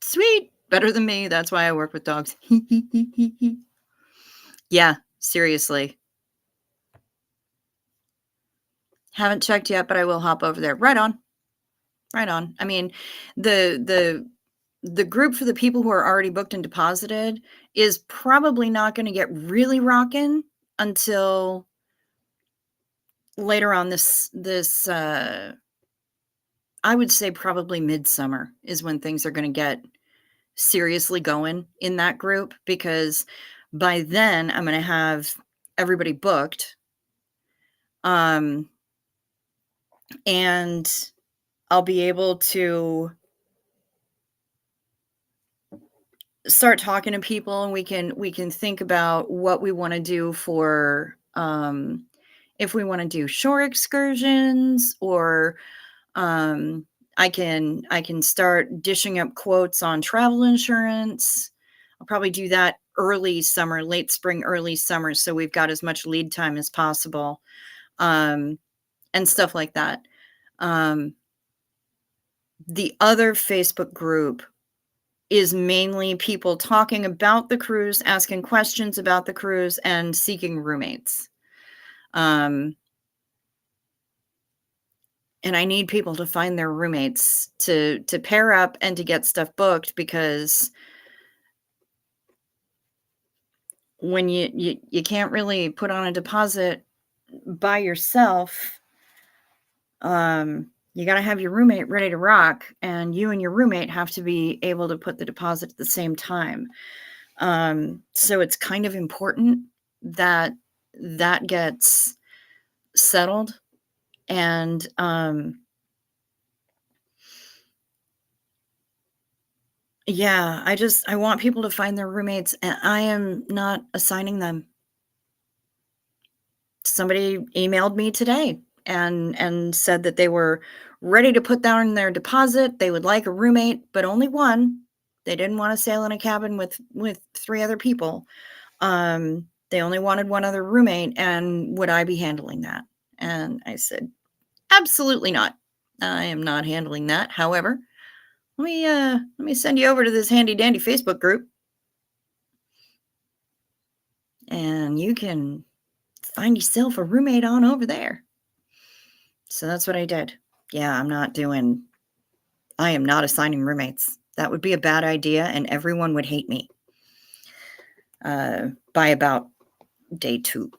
Sweet. Better than me. That's why I work with dogs. Yeah, seriously. Haven't checked yet, but I will hop over there. Right on. Right on. I mean, the group for the people who are already booked and deposited is probably not going to get really rocking until later on this I would say probably midsummer is when things are going to get seriously going in that group, because by then I'm going to have everybody booked. And I'll be able to start talking to people, and we can think about what we want to do for if we want to do shore excursions, or I can start dishing up quotes on travel insurance. I'll probably do that early summer, late spring, early summer, so we've got as much lead time as possible, um, and stuff like that. Um, the other Facebook group is mainly people talking about the cruise, asking questions about the cruise, and seeking roommates. Um, and I need people to find their roommates to pair up and to get stuff booked, because when you can't really put on a deposit by yourself, you got to have your roommate ready to rock, and you and your roommate have to be able to put the deposit at the same time. So it's kind of important that that gets settled. And yeah, I want people to find their roommates, and I am not assigning them. Somebody emailed me today and said that they were ready to put down their deposit. They would like a roommate, but only one. They didn't want to sail in a cabin with three other people. They only wanted one other roommate, and would I be handling that? And I said, absolutely not. I am not handling that. However, let me send you over to this handy dandy Facebook group, and you can find yourself a roommate on over there. So that's what I did. Yeah, I am not assigning roommates. That would be a bad idea, and everyone would hate me by about day 2.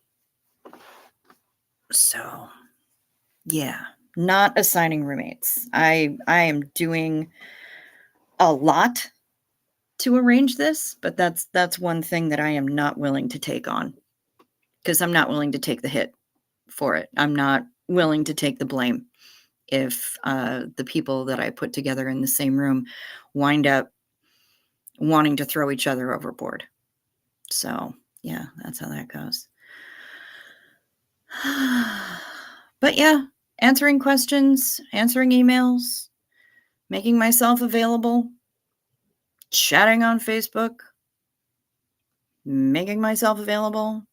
So, yeah, not assigning roommates. I am doing a lot to arrange this, but that's one thing that I am not willing to take on, because I'm not willing to take the hit for it. I'm not willing to take the blame if the people that I put together in the same room wind up wanting to throw each other overboard. So, yeah, that's how that goes. But yeah, answering questions, answering emails, making myself available, chatting on Facebook, making myself available,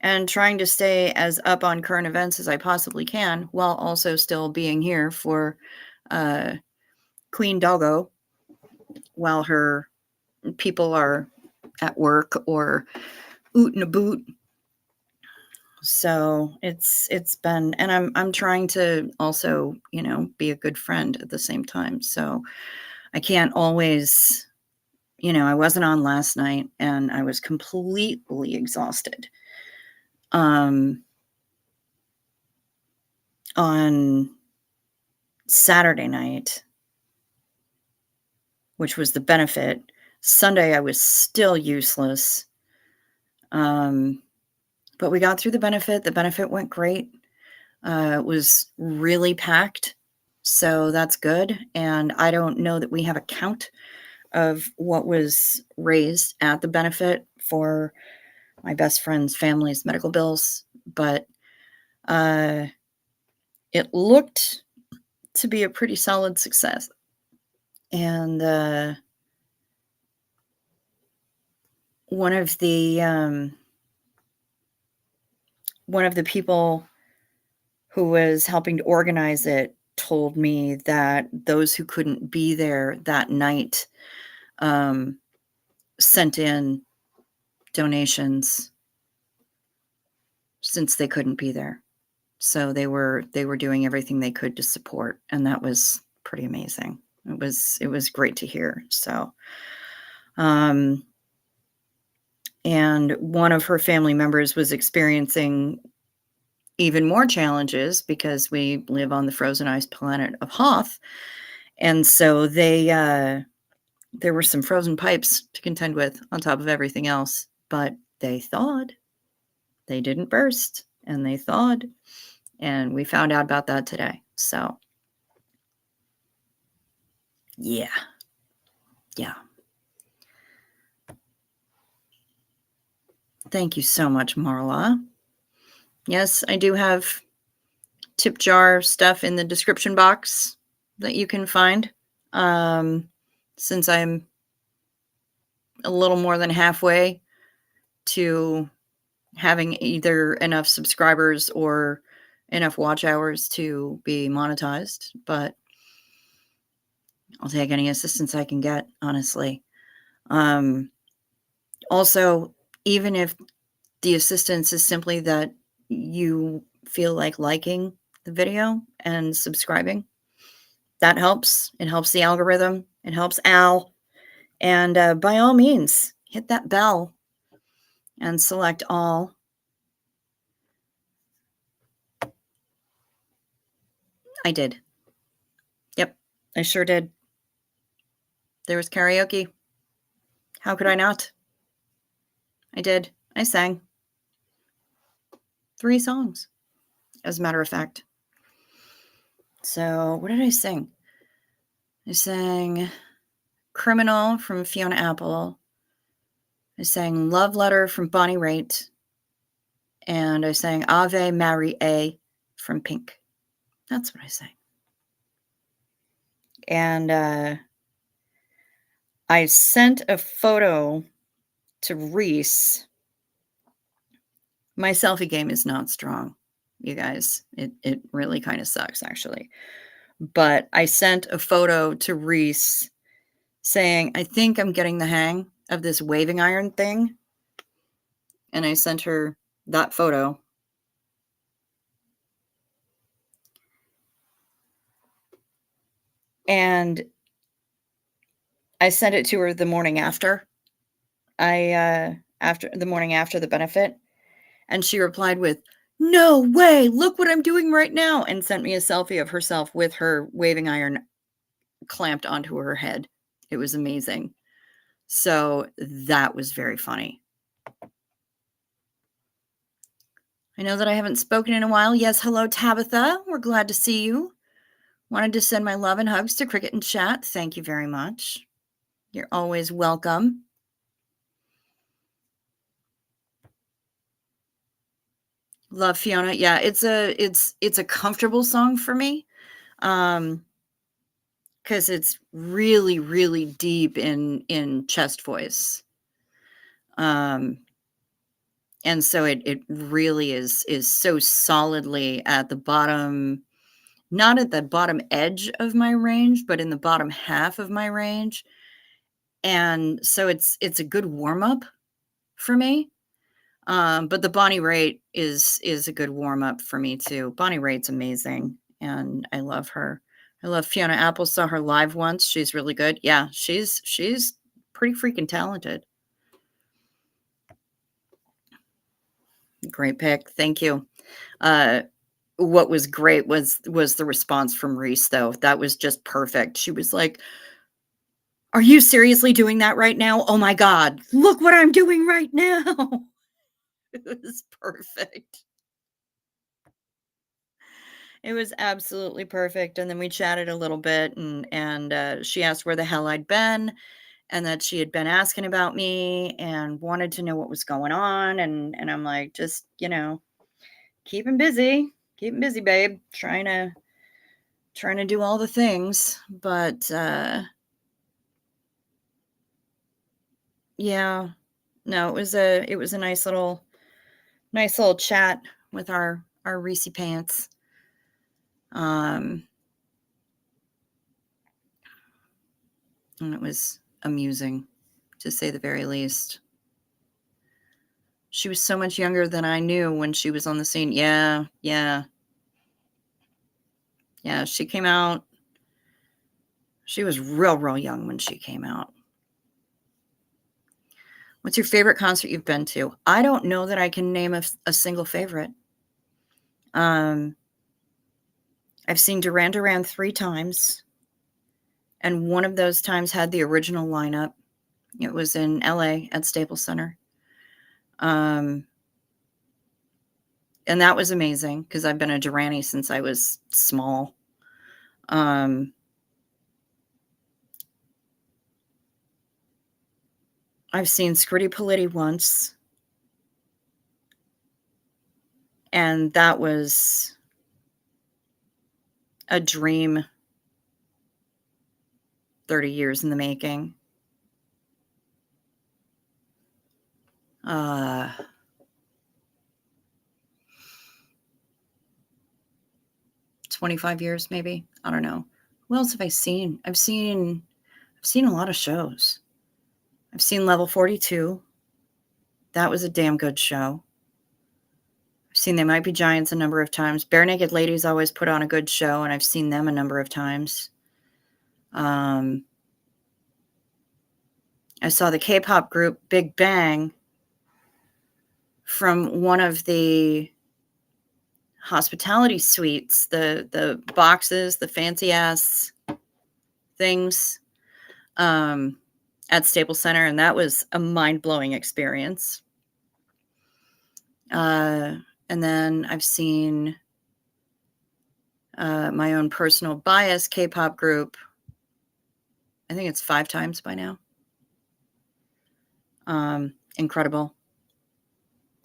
and trying to stay as up on current events as I possibly can, while also still being here for uh, Queen Doggo while her people are at work or oot and a boot. So it's been, and I'm trying to also, be a good friend at the same time. So I can't always, I wasn't on last night, and I was completely exhausted. On Saturday night, which was the benefit. Sunday I was still useless. But we got through the benefit. The benefit went great. It was really packed, so that's good. And I don't know that we have a count of what was raised at the benefit for my best friend's family's medical bills, but it looked to be a pretty solid success. And one of the people who was helping to organize it told me that those who couldn't be there that night sent in donations since they couldn't be there. So they were doing everything they could to support, and that was pretty amazing. It was great to hear. So and one of her family members was experiencing even more challenges because we live on the frozen ice planet of Hoth. And so there were some frozen pipes to contend with on top of everything else, but they thawed. They didn't burst, and they thawed. And we found out about that today. So, yeah. Yeah. Thank you so much, Marla. Yes, I do have tip jar stuff in the description box that you can find. Um, since I'm a little more than halfway to having either enough subscribers or enough watch hours to be monetized, but I'll take any assistance I can get, honestly. Um, also, even if the assistance is simply that you feel like liking the video and subscribing, that helps. It helps the algorithm. It helps Al. And by all means, hit that bell and select all. I did. Yep, I sure did. There was karaoke. How could I not? I did. I sang 3 songs, as a matter of fact. So, what did I sing? I sang Criminal from Fiona Apple. I sang Love Letter from Bonnie Raitt. And I sang Ave Maria from Pink. That's what I sang. And I sent a photo to Reese. My selfie game is not strong, you guys. It really kind of sucks, actually. But I sent a photo to Reese saying, I think I'm getting the hang of this waving iron thing. And I sent her that photo. And I sent it to her the morning after. After the morning after the benefit. And she replied with, "No way, look what I'm doing right now," and sent me a selfie of herself with her waving iron clamped onto her head. It was amazing. So that was very funny. I know that I haven't spoken in a while. Yes, hello, Tabitha. We're glad to see you. Wanted to send my love and hugs to Cricket and Chat. Thank you very much. You're always welcome. Love Fiona. Yeah, it's a comfortable song for me. Because it's really, really deep in chest voice. And so it really is so solidly at the bottom, not at the bottom edge of my range, but in the bottom half of my range. And so it's a good warm-up for me. But the Bonnie Raitt is a good warm-up for me too. Bonnie Raitt's amazing, and I love her. I love Fiona Apple. Saw her live once. She's really good. Yeah, she's pretty freaking talented. Great pick. Thank you. What was great was the response from Reese, though. That was just perfect. She was like, "Are you seriously doing that right now? Oh my God, look what I'm doing right now." It was perfect. It was absolutely perfect, and then we chatted a little bit, and she asked where the hell I'd been, and that she had been asking about me and wanted to know what was going on, and I'm like, "Just, keeping busy, babe, trying to do all the things." But, yeah. No, it was a nice little chat with our Reese pants. And it was amusing, to say the very least. She was so much younger than I knew when she was on the scene. Yeah, yeah. Yeah, she came out. She was real young when she came out. What's your favorite concert you've been to? I don't know that I can name a single favorite. I've seen Duran Duran 3 times, and one of those times had the original lineup. It was in LA at Staples Center. And that was amazing because I've been a Duranie since I was small. I've seen Scritti Politti once, and that was a dream 30 years in the making. 25 years maybe. I don't know. What else have I seen? I've seen a lot of shows. I've seen Level 42. That was a damn good show. I've seen They Might Be Giants a number of times. Bare Naked Ladies always put on a good show, and I've seen them a number of times. I saw the K-pop group Big Bang from one of the hospitality suites, the boxes, the fancy ass things at Staples Center, and that was a mind-blowing experience. And then I've seen my own personal bias K-pop group. I think it's 5 times by now. Incredible.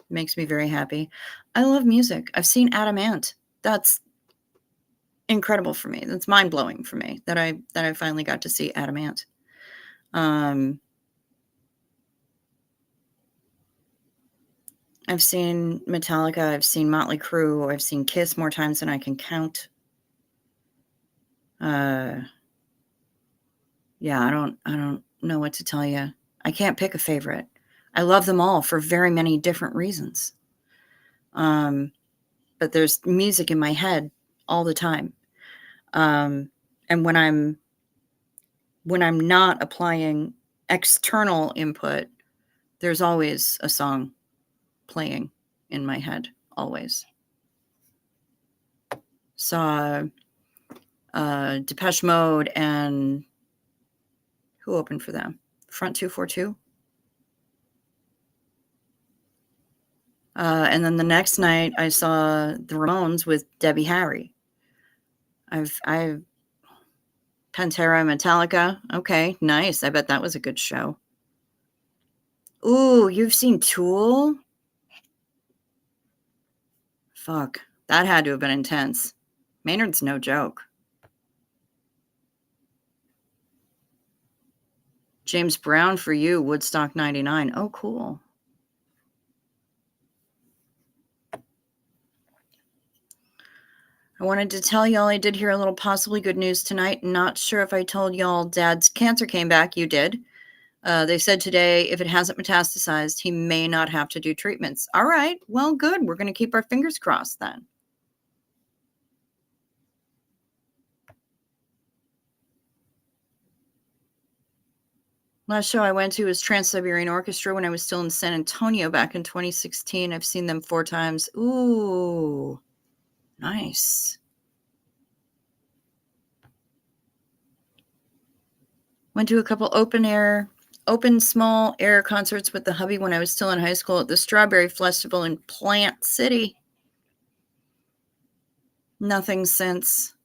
Makes me very happy. I love music. I've seen Adam Ant. That's incredible for me. That's mind-blowing for me that I finally got to see Adam Ant. I've seen Metallica. I've seen Motley Crue. I've seen Kiss more times than I can count. Yeah, I don't know what to tell you. I can't pick a favorite. I love them all for very many different reasons. But there's music in my head all the time. And when I'm not applying external input, there's always a song playing in my head, always. Saw Depeche Mode and who opened for them? Front 242. And then the next night I saw the Ramones with Debbie Harry. I've Pantera, Metallica. Okay, nice. I bet that was a good show. Ooh, you've seen Tool? Fuck, that had to have been intense. Maynard's no joke. James Brown for you, Woodstock 99. Oh, cool. I wanted to tell y'all I did hear a little possibly good news tonight. Not sure if I told y'all Dad's cancer came back. You did. They said today if it hasn't metastasized, he may not have to do treatments. All right. Well, good. We're going to keep our fingers crossed then. Last show I went to was Trans-Siberian Orchestra when I was still in San Antonio back in 2016. I've seen them 4 times. Ooh, nice. Went to a couple open small air concerts with the hubby when I was still in high school at the Strawberry Festival in Plant City. Nothing since.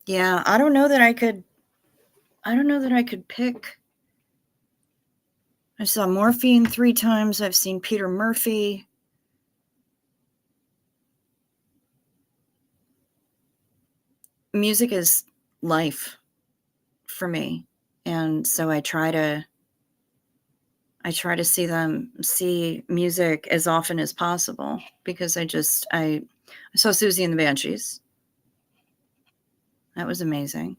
Yeah, I don't know that I could pick. I saw Morphine 3 times. I've seen Peter Murphy. Music is life for me. And so I try to see music as often as possible because I saw Susie and the Banshees. That was amazing.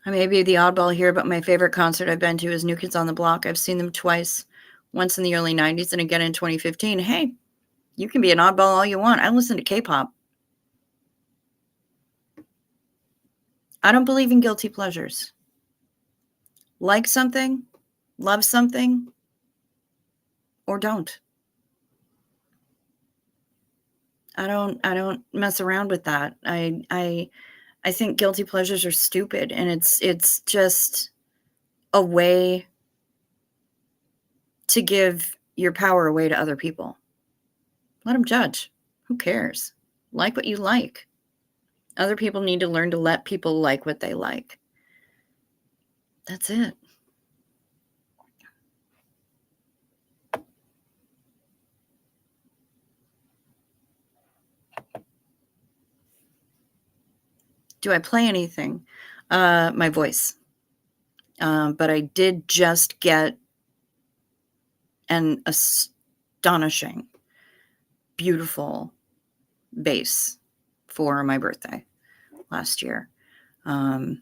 I may be the oddball here, but my favorite concert I've been to is New Kids on the Block. I've seen them twice, once in the early 90s and again in 2015. Hey, you can be an oddball all you want. I listen to K-pop. I don't believe in guilty pleasures. Like something, love something, or don't. I don't mess around with that. I think guilty pleasures are stupid, and it's just a way to give your power away to other people. Let them judge. Who cares? Like what you like. Other people need to learn to let people like what they like. That's it. Do I play anything? My voice. But I did just get an astonishing, beautiful bass for my birthday last year. My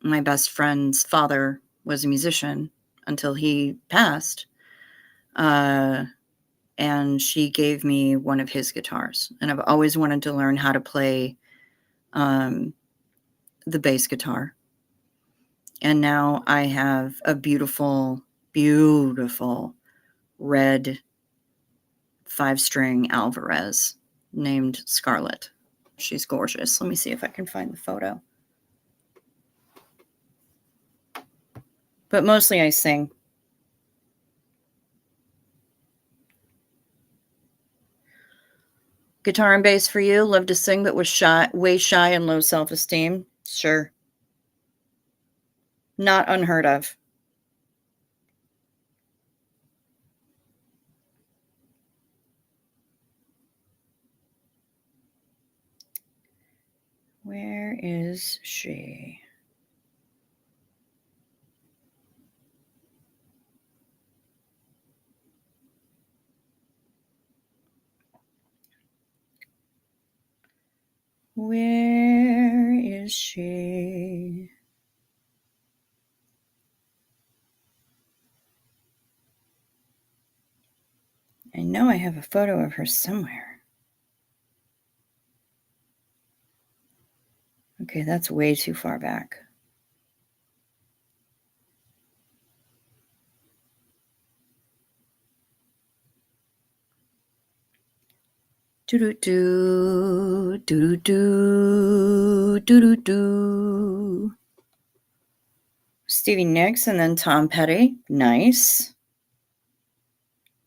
my best friend's father was a musician until he passed, and she gave me one of his guitars, and I've always wanted to learn how to play the bass guitar. And now I have a beautiful, beautiful red 5-string Alvarez named Scarlett. She's gorgeous. Let me see if I can find the photo. But mostly I sing. Guitar and bass for you. Love to sing, but was way shy and low self-esteem. Sure. Not unheard of. Where is she? Where is she? I know I have a photo of her somewhere. Okay, that's way too far back. Do-do-do, do-do-do, do-do-do. Stevie Nicks and then Tom Petty. Nice.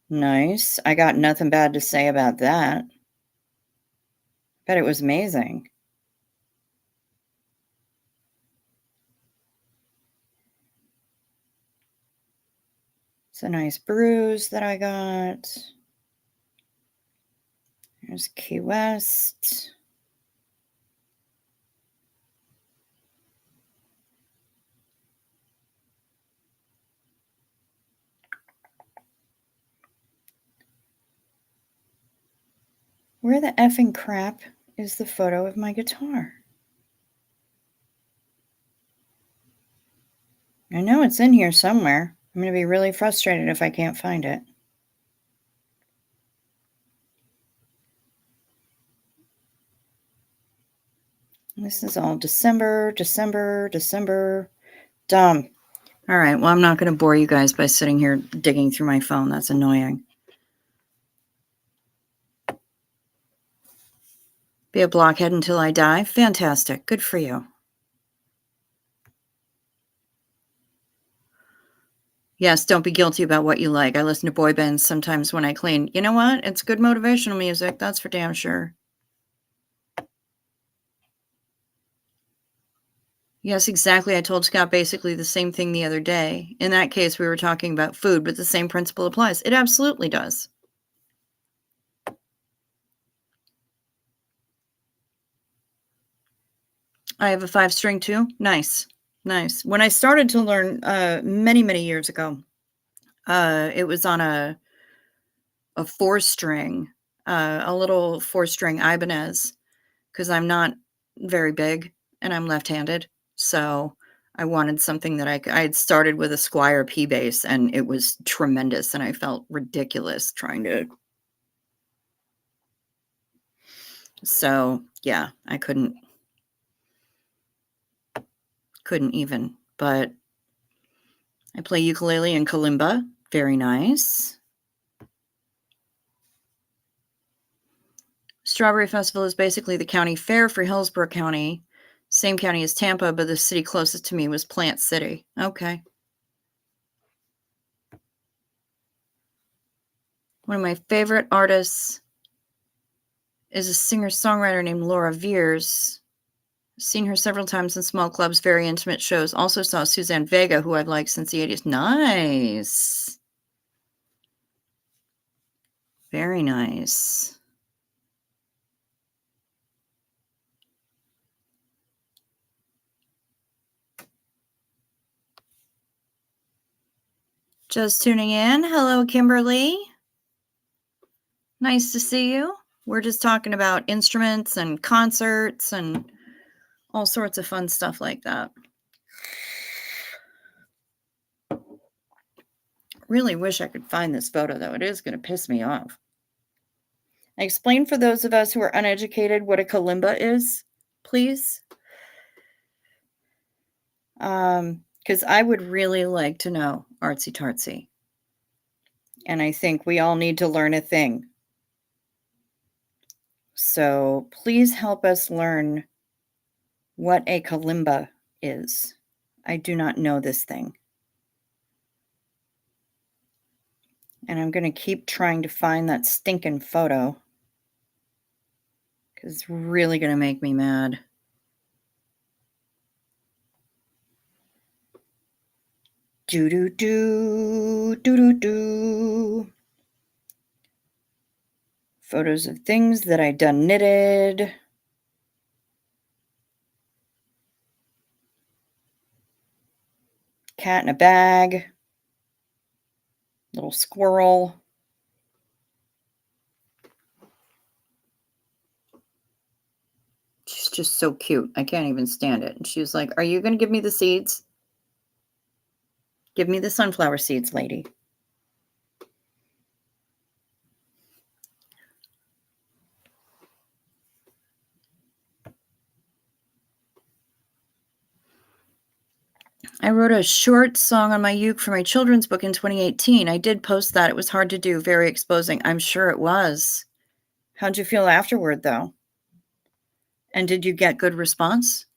Nice. I got nothing bad to say about that. Bet it was amazing. It's a nice bruise that I got. There's Key West. Where the effing crap is the photo of my guitar? I know it's in here somewhere. I'm going to be really frustrated if I can't find it. This is all December. Dumb. All right. Well, I'm not going to bore you guys by sitting here digging through my phone. That's annoying. Be a blockhead until I die. Fantastic. Good for you. Yes, don't be guilty about what you like. I listen to boy bands sometimes when I clean. You know what? It's good motivational music. That's for damn sure. Yes, exactly. I told Scott basically the same thing the other day. In that case, we were talking about food, but the same principle applies. It absolutely does. I have a 5-string too. Nice. Nice. When I started to learn many, many years ago, it was on a 4-string, a little 4-string Ibanez, because I'm not very big and I'm left-handed. So I wanted something that I had started with a Squire P bass and it was tremendous and I felt ridiculous trying to. So yeah, I couldn't even, but I play ukulele and kalimba. Very nice. Strawberry Festival is basically the county fair for Hillsborough County. Same county as Tampa, but the city closest to me was Plant City. Okay. One of my favorite artists is a singer-songwriter named Laura Veers. Seen her several times in small clubs, very intimate shows. Also saw Suzanne Vega, who I've liked since the 80s. Nice. Very nice. Just tuning in. Hello, Kimberly. Nice to see you. We're just talking about instruments and concerts and all sorts of fun stuff like that. Really wish I could find this photo, though. It is going to piss me off. Explain for those of us who are uneducated what a kalimba is, please. Because I would really like to know artsy tartsy. And I think we all need to learn a thing. So please help us learn what a kalimba is. I do not know this thing. And I'm going to keep trying to find that stinking photo because it's really going to make me mad. Do-do-do, do-do-do. Photos of things that I done knitted. Cat in a bag. Little squirrel. She's just so cute. I can't even stand it. And she was like, "Are you going to give me the seeds? Give me the sunflower seeds, lady." I wrote a short song on my uke for my children's book in 2018. I did post that. It was hard to do, very exposing. I'm sure it was. How'd you feel afterward, though? And did you get good response?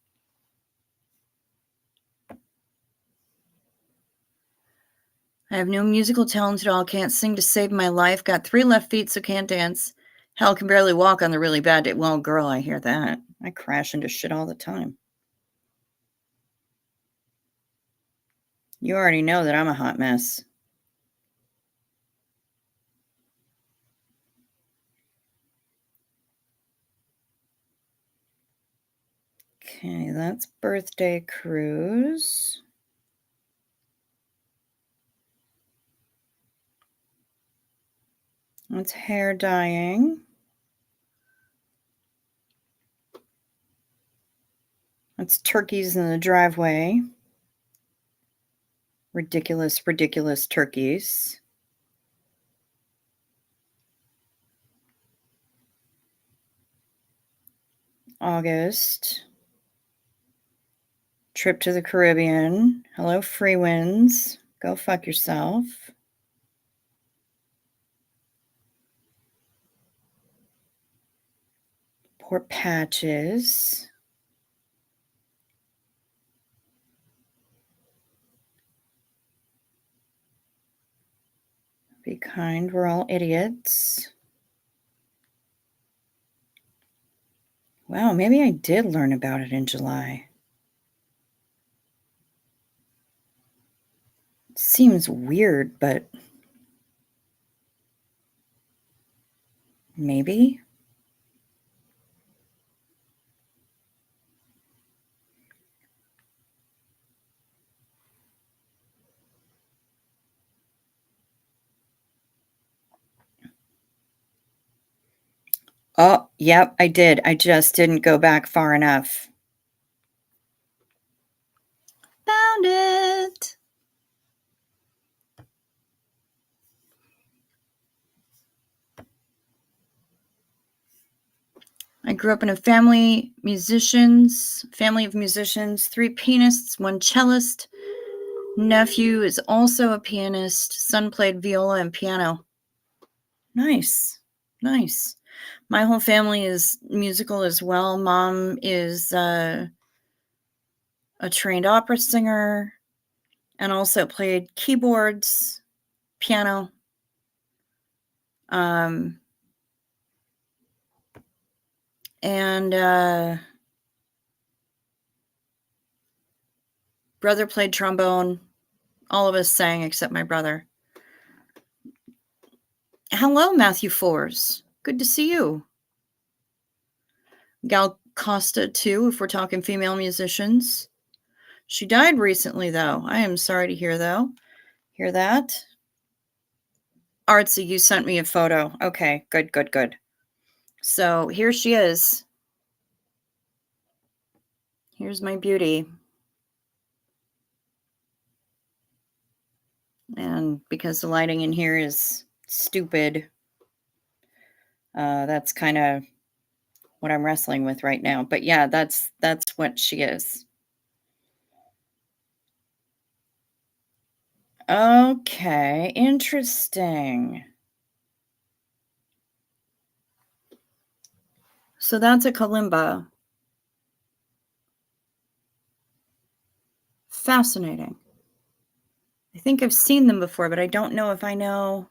I have no musical talent at all. Can't sing to save my life. Got 3 left feet, so can't dance. Hell, can barely walk on the really bad day. Well, girl, I hear that. I crash into shit all the time. You already know that I'm a hot mess. Okay, that's birthday cruise. That's hair dyeing. That's turkeys in the driveway. Ridiculous, ridiculous turkeys. August. Trip to the Caribbean. Hello, free winds. Go fuck yourself. Poor Patches. Be kind, we're all idiots. Wow, maybe I did learn about it in July. Seems weird, but maybe. Oh, yep, I did. I just didn't go back far enough. Found it. I grew up in a family of musicians, 3 pianists, 1 cellist. Nephew is also a pianist. Son played viola and piano. Nice. Nice. My whole family is musical as well. Mom is a trained opera singer and also played keyboards, piano. And brother played trombone. All of us sang except my brother. Hello, Matthew Fours. Good to see you. Gal Costa, too, if we're talking female musicians. She died recently, though. I am sorry to hear, though. Hear that? Artsy, you sent me a photo. Okay, good, good, good. So here she is. Here's my beauty. And because the lighting in here is stupid, that's kind of what I'm wrestling with right now. But yeah, that's what she is. Okay, interesting. So that's a kalimba. Fascinating. I think I've seen them before, but I don't know if I know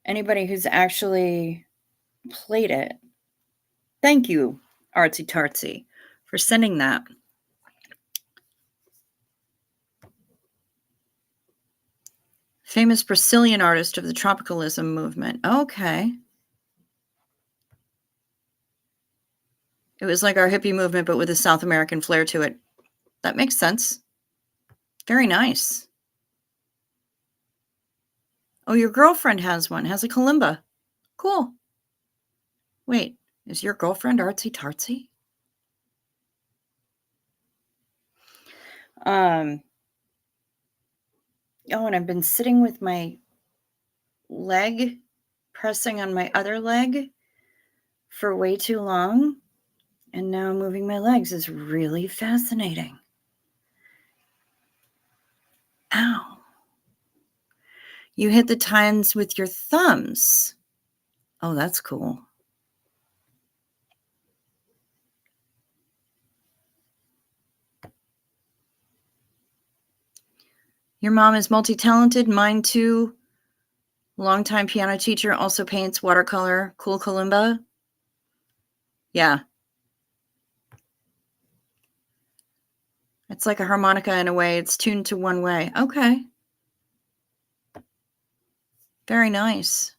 anybody who's actually played it. Thank you, Artsy Tartsy, for sending that. Famous Brazilian artist of the tropicalism movement. Okay. It was like our hippie movement, but with a South American flair to it. That makes sense. Very nice. Oh, your girlfriend has one, has a kalimba. Cool. Wait, is your girlfriend Artsy Tartsy? Oh, and I've been sitting with my leg pressing on my other leg for way too long. And now moving my legs is really fascinating. Ow. You hit the tines with your thumbs. Oh, that's cool. Your mom is multi-talented. Mine too. Longtime piano teacher, also paints watercolor. Cool kalimba. Yeah. It's like a harmonica in a way. It's tuned to one way. Okay. Very nice.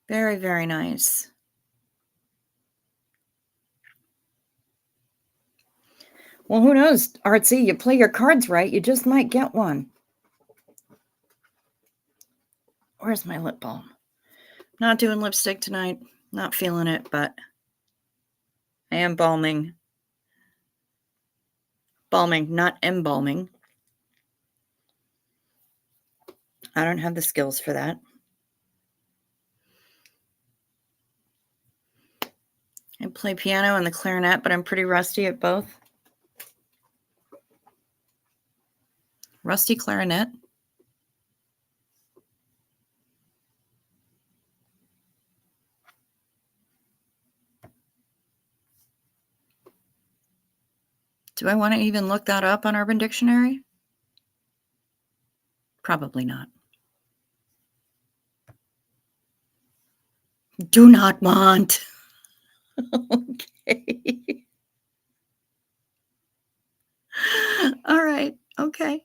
Very, very nice. Well, who knows, Artsy? You play your cards right, you just might get one. Where's my lip balm? Not doing lipstick tonight. Not feeling it, but I am balming. Balming, not embalming. I don't have the skills for that. I play piano and the clarinet, but I'm pretty rusty at both. Rusty clarinet. Do I want to even look that up on Urban Dictionary? Probably not. Do not want. Okay. All right. Okay.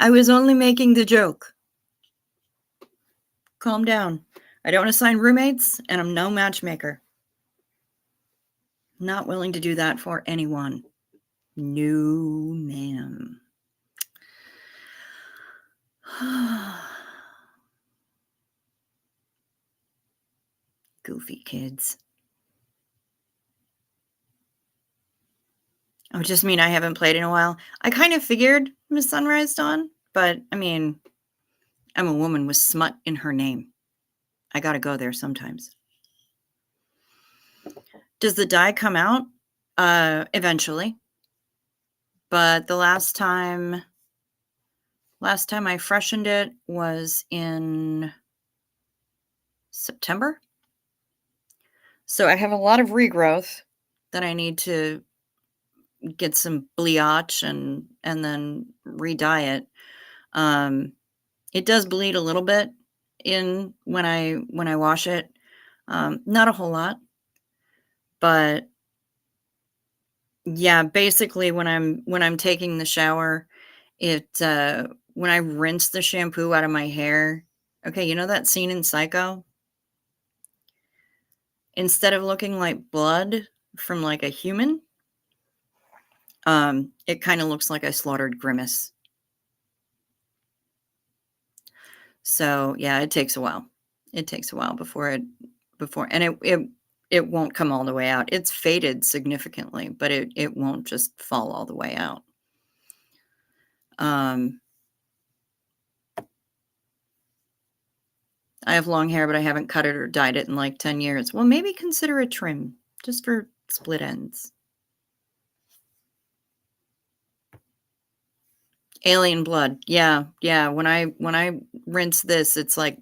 I was only making the joke. Calm down. I don't assign roommates, and I'm no matchmaker. Not willing to do that for anyone. No, ma'am. Goofy kids. Oh, just mean I haven't played in a while. I kind of figured Miss Sunrise Dawn, but I mean, I'm a woman with smut in her name. I gotta go there sometimes. Does the dye come out? Eventually. But the last time I freshened it was in September. So I have a lot of regrowth that I need to get some bleach and then re-dye it. It does bleed a little bit in when I wash it. Not a whole lot, but yeah, basically when I'm taking the shower, it when I rinse the shampoo out of my hair. Okay, you know that scene in Psycho? Instead of looking like blood from like a human, it kind of looks like I slaughtered Grimace. So, yeah, it takes a while. It takes a while and it won't come all the way out. It's faded significantly, but it won't just fall all the way out. Um, I have long hair, but I haven't cut it or dyed it in like 10 years. Well, maybe consider a trim just for split ends. Alien blood. Yeah, yeah. When I rinse this, it's like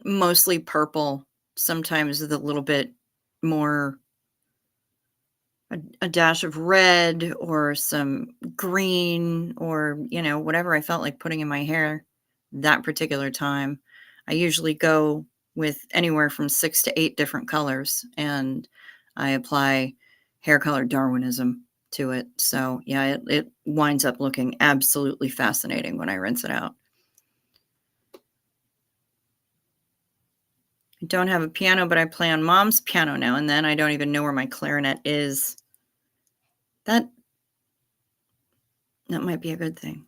mostly purple, sometimes with a little bit more a dash of red or some green or, whatever I felt like putting in my hair that particular time. I usually go with anywhere from 6 to 8 different colors, and I apply hair color Darwinism to it. So, yeah, it winds up looking absolutely fascinating when I rinse it out. I don't have a piano, but I play on mom's piano now and then. I don't even know where my clarinet is. That that might be a good thing.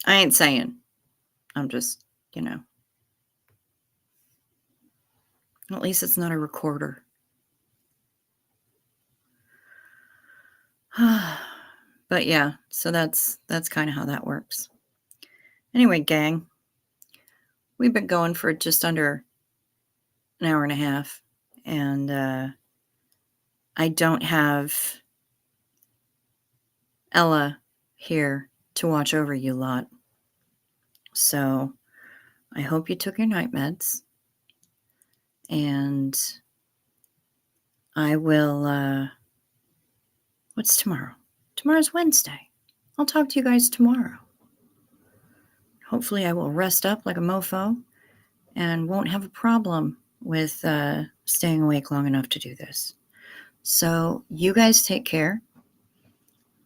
I ain't saying. I'm just, at least it's not a recorder. But yeah, so that's kind of how that works. Anyway, gang, we've been going for just under an hour and a half, and I don't have Ella here to watch over you lot. So I hope you took your night meds, and I will, what's tomorrow? Tomorrow's Wednesday. I'll talk to you guys tomorrow. Hopefully I will rest up like a mofo and won't have a problem with staying awake long enough to do this. So you guys take care.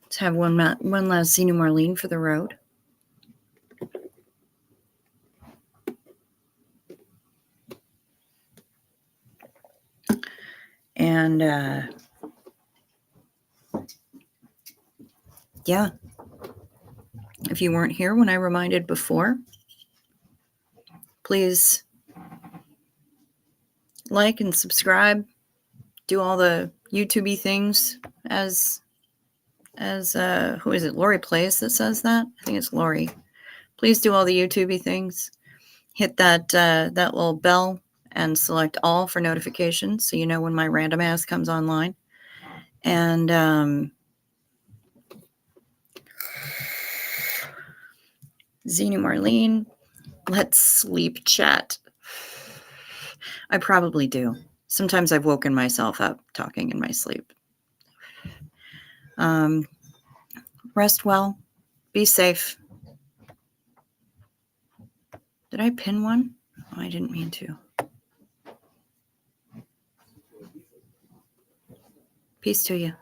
Let's have one last Xenu Marlene for the road. And yeah, if you weren't here when I reminded before, please like and subscribe. Do all the YouTube-y things as who is it? Lori Plays that says that? I think it's Lori. Please do all the YouTube-y things. Hit that little bell and select all for notifications so you know when my random ass comes online. And Xenu Marlene, let's sleep chat. I probably do. Sometimes I've woken myself up talking in my sleep. Rest well. Be safe. Did I pin one? Oh, I didn't mean to. Peace to you.